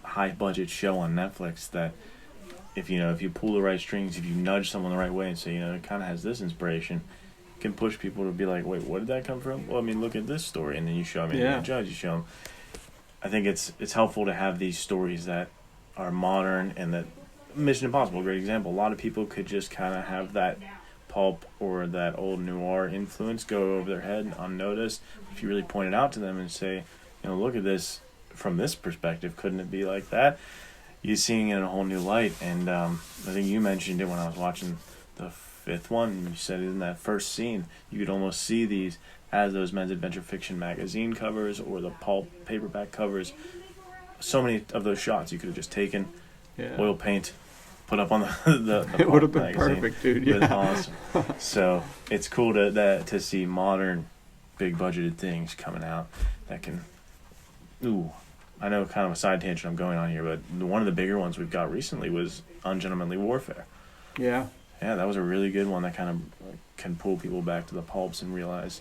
A: high-budget show on Netflix that if you pull the right strings, if you nudge someone the right way and say, it kind of has this inspiration, can push people to be like, wait, where did that come from? Well, I mean, look at this story, and then you show them, and you show them. I think it's helpful to have these stories that are modern, and that Mission Impossible, a great example. A lot of people could just kind of have that pulp or that old noir influence go over their head unnoticed. If you really point it out to them and say, look at this from this perspective, couldn't it be like that? You're seeing it in a whole new light. And I think you mentioned it when I was watching the 5th one. You said in that first scene, you could almost see these as those men's adventure fiction magazine covers or the pulp paperback covers. So many of those shots you could have just taken, oil paint, put up on the
B: It would have been
A: magazine.
B: perfect, dude.
A: It was
B: Yeah.
A: awesome. So it's cool to see modern, big budgeted things coming out that can. Ooh, I know kind of a side tangent I'm going on here, but one of the bigger ones we've got recently was Ungentlemanly Warfare.
B: Yeah.
A: Yeah, that was a really good one that kind of can pull people back to the pulps and realize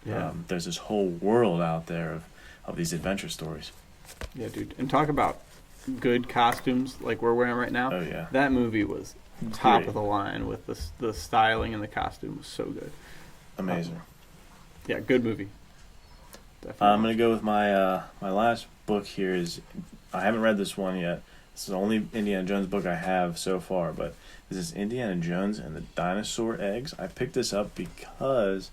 B: Yeah.
A: There's this whole world out there of these adventure stories.
B: Yeah, dude. And talk about good costumes like we're wearing right now.
A: Oh yeah,
B: That movie was top
A: great,
B: of the line with the styling and the costume was so good.
A: amazing.
B: Yeah, good movie. Definitely.
A: I'm gonna go with my last book here. I haven't read this one yet. This is the only Indiana Jones book I have so far, but this is Indiana Jones and the Dinosaur Eggs. I picked this up because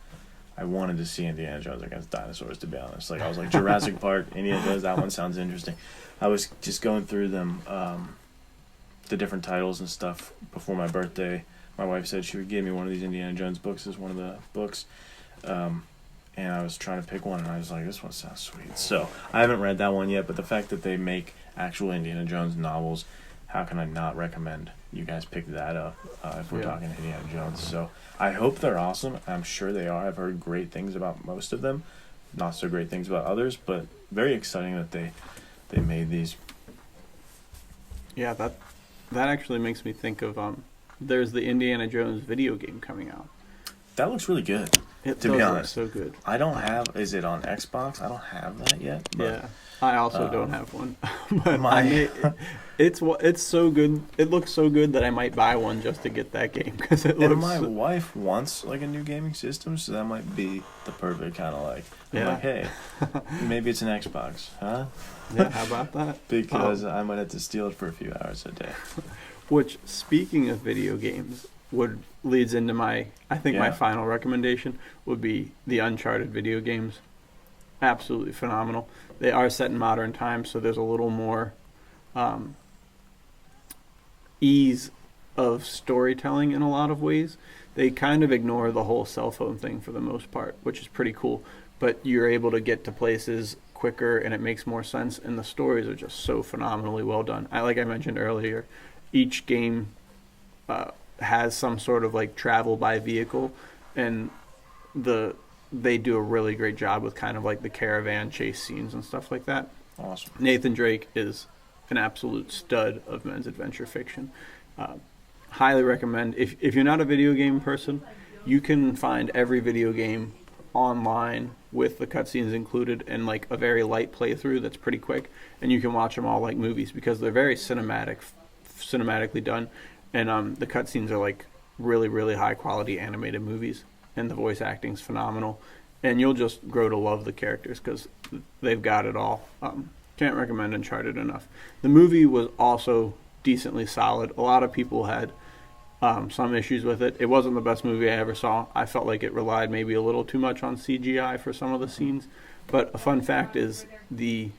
A: I wanted to see Indiana Jones against dinosaurs, to be honest. Like, I was like, Jurassic Park, Indiana Jones, that one sounds interesting. I was just going through them, the different titles and stuff before my birthday. My wife said she would give me one of these Indiana Jones books as one of the books. And I was trying to pick one, and I was like, this one sounds sweet. So, I haven't read that one yet, but the fact that they make actual Indiana Jones novels, how can I not recommend you guys pick that up if we're talking Indiana Jones? So, I hope they're awesome. I'm sure they are. I've heard great things about most of them, not so great things about others, but very exciting that they made these.
B: Yeah, that actually makes me think of there's the Indiana Jones video game coming out.
A: That looks really good.
B: It
A: to be
B: does
A: honest,
B: look so good.
A: I don't have. Is it on Xbox? I don't have that yet. But,
B: Yeah, I also don't have one. But
A: my
B: it's so good. It looks so good that I might buy one just to get that game because it
A: and
B: looks.
A: my wife wants like a new gaming system, so that might be the perfect kind of like. I'm
B: Yeah.
A: like, hey, maybe it's an Xbox, huh?
B: Yeah, how about that?
A: Because I might have to steal it for a few hours a day.
B: Which, speaking of video games, leads into my
A: Yeah.
B: final recommendation would be the Uncharted video games. Absolutely phenomenal. They are set in modern times, so there's a little more ease of storytelling in a lot of ways. They kind of ignore the whole cell phone thing for the most part, which is pretty cool. But you're able to get to places quicker, and it makes more sense. And the stories are just so phenomenally well done. Like I mentioned earlier, each game has some sort of like travel by vehicle, and they do a really great job with kind of like the caravan chase scenes and stuff like that.
A: Awesome.
B: Nathan Drake is an absolute stud of men's adventure fiction. Highly recommend. If you're not a video game person, you can find every video game online with the cutscenes included and like a very light playthrough that's pretty quick, and you can watch them all like movies because they're very cinematically done, and the cutscenes are like really, really high quality animated movies, and the voice acting's phenomenal, and you'll just grow to love the characters because they've got it all. Can't recommend Uncharted enough. The movie was also decently solid. A lot of people had some issues with it. It wasn't the best movie I ever saw. I felt like it relied maybe a little too much on CGI for some of the scenes. But a fun fact is the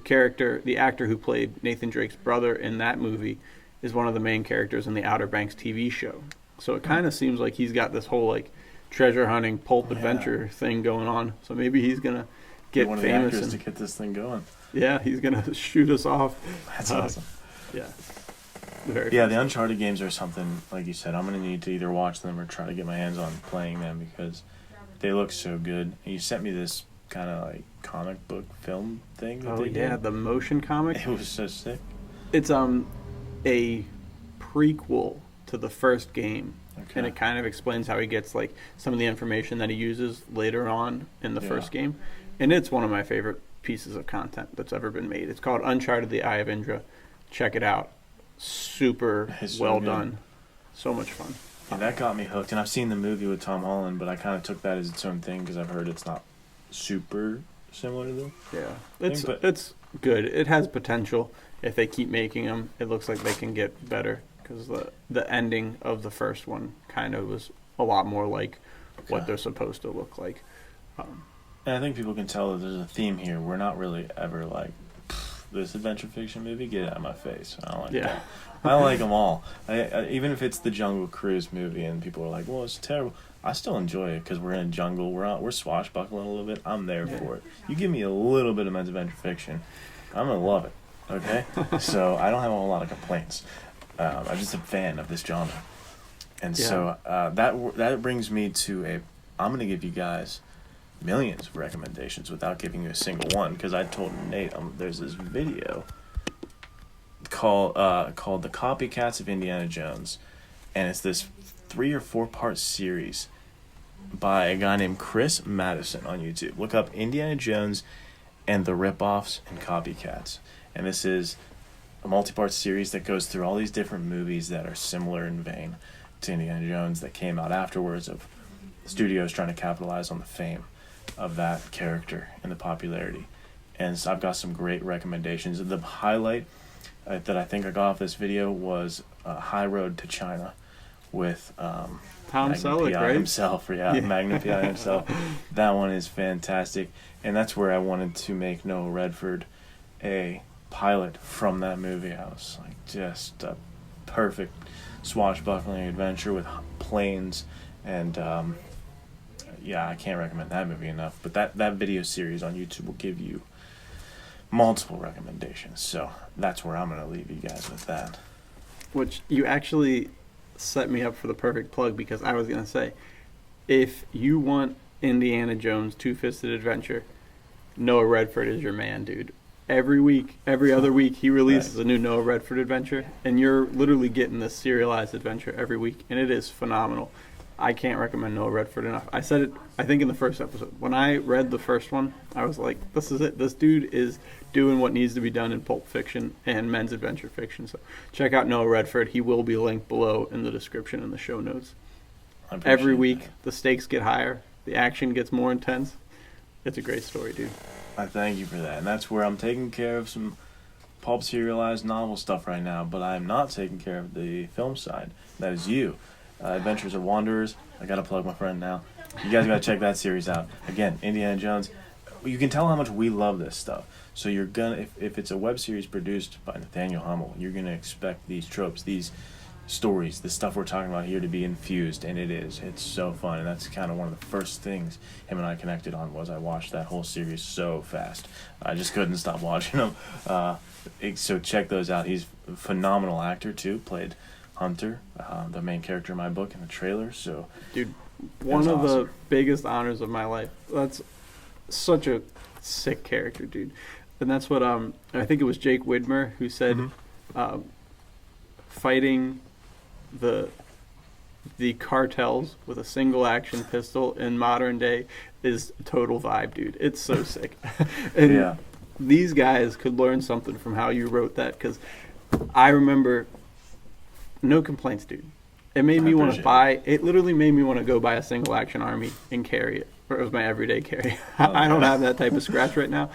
B: actor who played Nathan Drake's brother in that movie is one of the main characters in the Outer Banks TV show. So it kind of seems like he's got this whole like treasure hunting pulp adventure thing going on. So maybe he's gonna get
A: one of
B: famous
A: the actors
B: and
A: to get this thing going.
B: yeah, he's gonna shoot us off.
A: That's awesome.
B: Yeah.
A: The Uncharted games are something, like you said, I'm going to need to either watch them or try to get my hands on playing them because they look so good. And you sent me this kind of like comic book film thing.
B: Oh yeah, the motion comic.
A: It was so sick.
B: It's a prequel to the first game, and it kind of explains how he gets like some of the information that he uses later on in the first game, and it's one of my favorite pieces of content that's ever been made. It's called Uncharted: The Eye of Indra. Check it out. Super well done. So much fun.
A: Yeah, that got me hooked. And I've seen the movie with Tom Holland, but I kind of took that as its own thing because I've heard it's not super similar to them.
B: Yeah, it's good. It has potential. If they keep making them, it looks like they can get better because the ending of the first one kind of was a lot more like what they're supposed to look like.
A: And I think people can tell that there's a theme here. We're not really ever like, this adventure fiction movie, get it out of my face. I don't like that. I like them all. I even if it's the Jungle Cruise movie and people are like, well, it's terrible, I still enjoy it because we're in a jungle. We're swashbuckling a little bit. I'm there for it. You give me a little bit of men's adventure fiction, I'm going to love it. Okay? So I don't have a whole lot of complaints. I'm just a fan of this genre. And so that brings me to I'm going to give you guys millions of recommendations without giving you a single one because I told Nate there's this video called The Copycats of Indiana Jones, and it's this 3 or 4 part series, by a guy named Chris Madison on YouTube. Look up Indiana Jones and the Ripoffs and Copycats. And this is a multi-part series that goes through all these different movies that are similar in vein to Indiana Jones that came out afterwards, of studios trying to capitalize on the fame of that character and the popularity. And so I've got some great recommendations. The highlight that I think I got off this video was High Road to China with
B: Tom
A: Magnum
B: Selleck,
A: PI
B: right?
A: himself. Yeah, Magnum PI himself. That one is fantastic. And that's where I wanted to make Noah Redford a pilot from that movie. I was like, just a perfect swashbuckling adventure with planes. And I can't recommend that movie enough. But that video series on YouTube will give you multiple recommendations. So that's where I'm going to leave you guys with that.
B: Which you actually set me up for the perfect plug, because I was going to say, if you want Indiana Jones Two-Fisted Adventure, Noah Redford is your man, dude. Every other week, he releases a new Noah Redford adventure, and you're literally getting this serialized adventure every week, and it is phenomenal. I can't recommend Noah Redford enough. I said it, I think, in the first episode. When I read the first one, I was like, this is it. This dude is doing what needs to be done in pulp fiction and men's adventure fiction. So check out Noah Redford. He will be linked below in the description and the show notes. Every week, the stakes get higher. The action gets more intense. It's a great story, dude.
A: I thank you for that. And that's where I'm taking care of some pulp serialized novel stuff right now, but I'm not taking care of the film side. That is you. Adventures of Wanderers. I gotta plug my friend now. You guys gotta check that series out. Again, Indiana Jones. You can tell how much we love this stuff. So you're gonna, if it's a web series produced by Nathanael, you're gonna expect these tropes, these stories, the stuff we're talking about here to be infused, and it is. It's so fun, and that's kind of one of the first things him and I connected on. Was I watched that whole series so fast. I just couldn't stop watching them. So check those out. He's a phenomenal actor too. Played Hunter, the main character in my book, in the trailer. So,
B: dude, one of the biggest honors of my life. That's such a sick character, dude. And that's what I think it was Jake Widmer who said, fighting the cartels with a single action pistol in modern day is a total vibe, dude. It's so sick. And these guys could learn something from how you wrote that, because I remember. No complaints, dude. It made me want to buy. It literally made me want to go buy a single action army and carry it. Or it was my everyday carry. I don't have that type of scratch right now,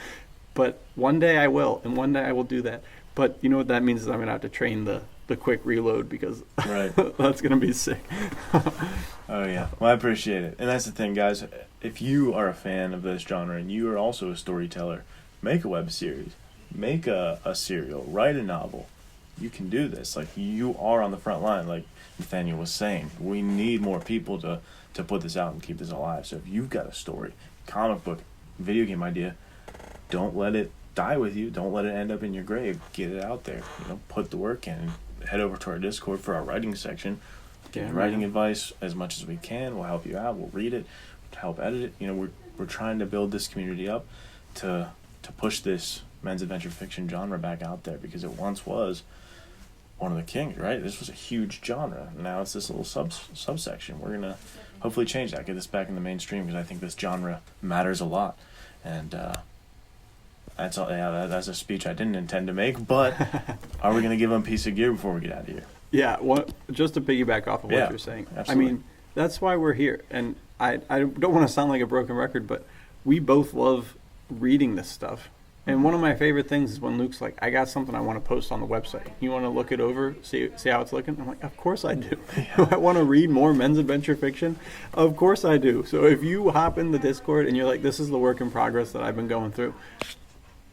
B: but one day I will, and one day I will do that. But you know what that means is I'm gonna have to train the quick reload, because that's gonna be sick.
A: Oh yeah, well, I appreciate it, and that's the thing, guys. If you are a fan of this genre and you are also a storyteller, make a web series, make a serial, write a novel. You can do this. Like, you are on the front line, like Nathaniel was saying. We need more people to put this out and keep this alive. So if you've got a story, comic book, video game idea, don't let it die with you. Don't let it end up in your grave. Get it out there. Put the work in. Head over to our Discord for our writing section. Give writing advice as much as we can. We'll help you out. We'll read it. Help edit it. We're trying to build this community up to push this men's adventure fiction genre back out there, because it once was one of the kings, right? This was a huge genre. Now it's this little subsection. We're gonna hopefully change that, get this back in the mainstream, because I think this genre matters a lot. And that's all. Yeah, that's a speech I didn't intend to make. But are we gonna give them a piece of gear before we get out of here?
B: Yeah. Just to piggyback off of what you're saying.
A: Absolutely.
B: I mean, that's why we're here. And I don't want to sound like a broken record, but we both love reading this stuff. And one of my favorite things is when Luke's like, I got something I want to post on the website. You want to look it over, see how it's looking? I'm like, of course I do. I want to read more men's adventure fiction? Of course I do. So if you hop in the Discord and you're like, this is the work in progress that I've been going through,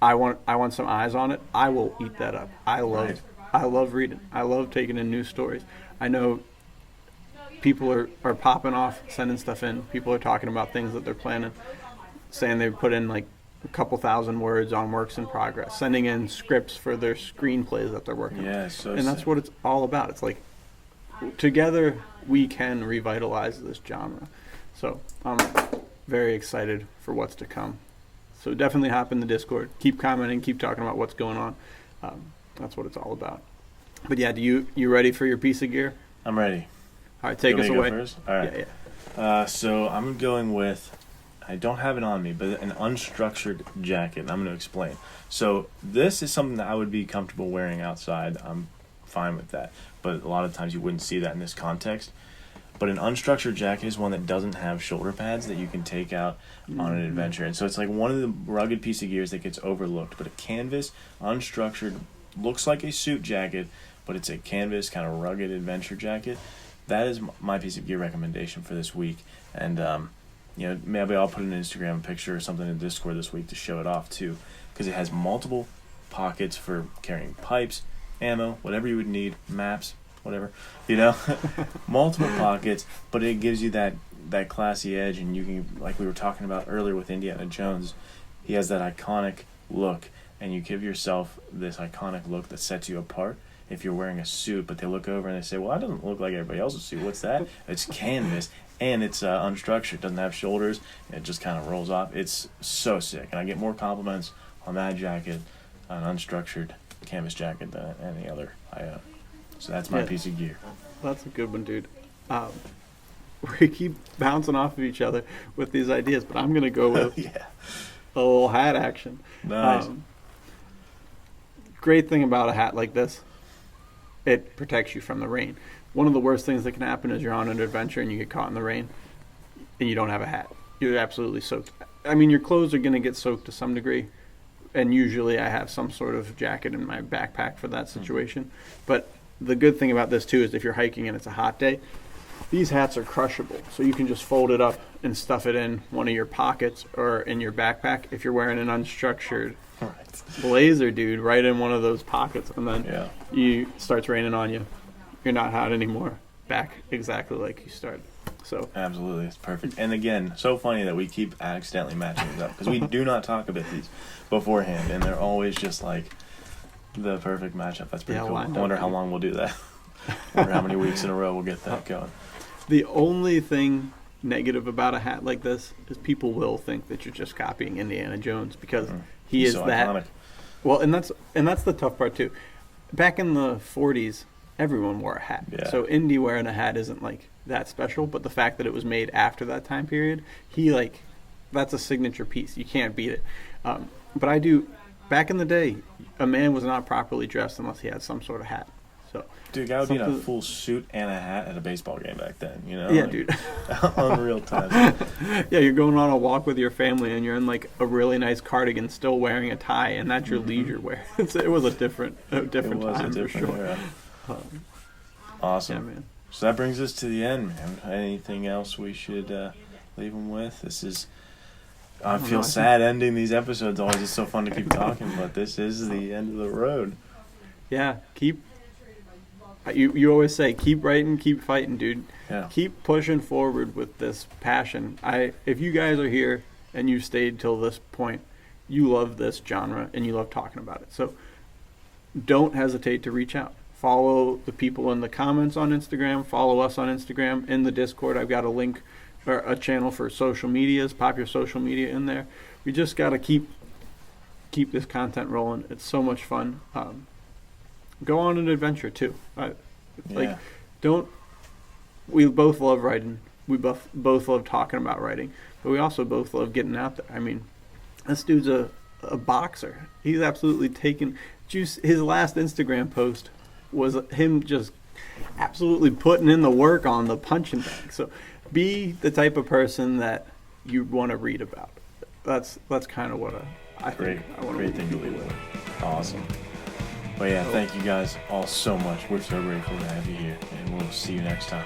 B: I want some eyes on it, I will eat that up. I love reading. I love taking in new stories. I know people are popping off, sending stuff in. People are talking about things that they're planning, saying they put in like a couple thousand words on works in progress, sending in scripts for their screenplays that they're working on. And that's what it's all about. It's like, together we can revitalize this genre. So I'm very excited for what's to come. So definitely hop in the Discord. Keep commenting. Keep talking about what's going on. That's what it's all about. But yeah, you ready for your piece of gear?
A: I'm ready.
B: All right, take us away.
A: Go first? All right.
B: Yeah.
A: So I'm going with, I don't have it on me, but an unstructured jacket. I'm going to explain. So this is something that I would be comfortable wearing outside. I'm fine with that. But a lot of times you wouldn't see that in this context. But an unstructured jacket is one that doesn't have shoulder pads that you can take out on an adventure. And so it's like one of the rugged piece of gears that gets overlooked. But a canvas, unstructured, looks like a suit jacket, but it's a canvas kind of rugged adventure jacket. That is my piece of gear recommendation for this week. And, maybe I'll put an Instagram picture or something in Discord this week to show it off too. Because it has multiple pockets for carrying pipes, ammo, whatever you would need, maps, whatever, multiple pockets, but it gives you that classy edge, and you can, like we were talking about earlier with Indiana Jones, he has that iconic look, and you give yourself this iconic look that sets you apart. If you're wearing a suit, but they look over and they say, well, that doesn't look like everybody else's suit. What's that? It's canvas, and it's unstructured. It doesn't have shoulders. It just kind of rolls off. It's so sick, and I get more compliments on that jacket, an unstructured canvas jacket, than any other I own. So that's my piece of gear.
B: That's a good one, dude. We keep bouncing off of each other with these ideas, but I'm going to go with a little hat action.
A: Nice.
B: Great thing about a hat like this, it protects you from the rain. One of the worst things that can happen is you're on an adventure and you get caught in the rain and you don't have a hat. You're absolutely soaked. I mean, your clothes are going to get soaked to some degree, and usually I have some sort of jacket in my backpack for that situation. But the good thing about this too is if you're hiking and it's a hot day, these hats are crushable. So you can just fold it up and stuff it in one of your pockets or in your backpack. If you're wearing an unstructured blazer, dude, right in one of those pockets, and then you starts raining on you. You're not hot anymore. Back exactly like you started. So
A: absolutely, it's perfect. And again, so funny that we keep accidentally matching these up because we do not talk about these beforehand, and they're always just like the perfect matchup. That's pretty cool. I wonder how long we'll do that. I wonder how many weeks in a row we'll get that going.
B: The only thing negative about a hat like this is people will think that you're just copying Indiana Jones because he is so that iconic. Well, and that's the tough part too. Back in the 40s, everyone wore a hat. Yeah. So Indy wearing a hat isn't like that special, but the fact that it was made after that time period, that's a signature piece. You can't beat it. But I do. Back in the day, a man was not properly dressed unless he had some sort of hat. So,
A: dude, guy would be in a full suit and a hat at a baseball game back then,
B: Yeah, dude.
A: Unreal times.
B: Yeah, you're going on a walk with your family and you're in like a really nice cardigan still wearing a tie, and that's your leisure wear. It was a different time for sure.
A: Era. Awesome.
B: Yeah, man.
A: So that brings us to the end, man. Anything else we should leave them with? This is... I feel sad ending these episodes. Always it's so fun to keep talking, but this is the end of the road.
B: Yeah, you always say keep writing, keep fighting, dude.
A: Yeah.
B: Keep pushing forward with this passion. If you guys are here and you stayed till this point, you love this genre and you love talking about it. So don't hesitate to reach out. Follow the people in the comments on Instagram. Follow us on Instagram. In the Discord, I've got a link or a channel for social medias. Pop your social media in there. We just got to keep this content rolling. It's so much fun. Go on an adventure too. We both love writing. We both love talking about writing, but we also both love getting out there. I mean, this dude's a boxer. He's absolutely taken juice. His last Instagram post was him just absolutely putting in the work on the punching bag. So be the type of person that you want to read about. That's kind of what I think I want to
A: great thing to leave with. Awesome. But yeah, thank you guys all so much. We're so grateful to have you here, and we'll see you next time.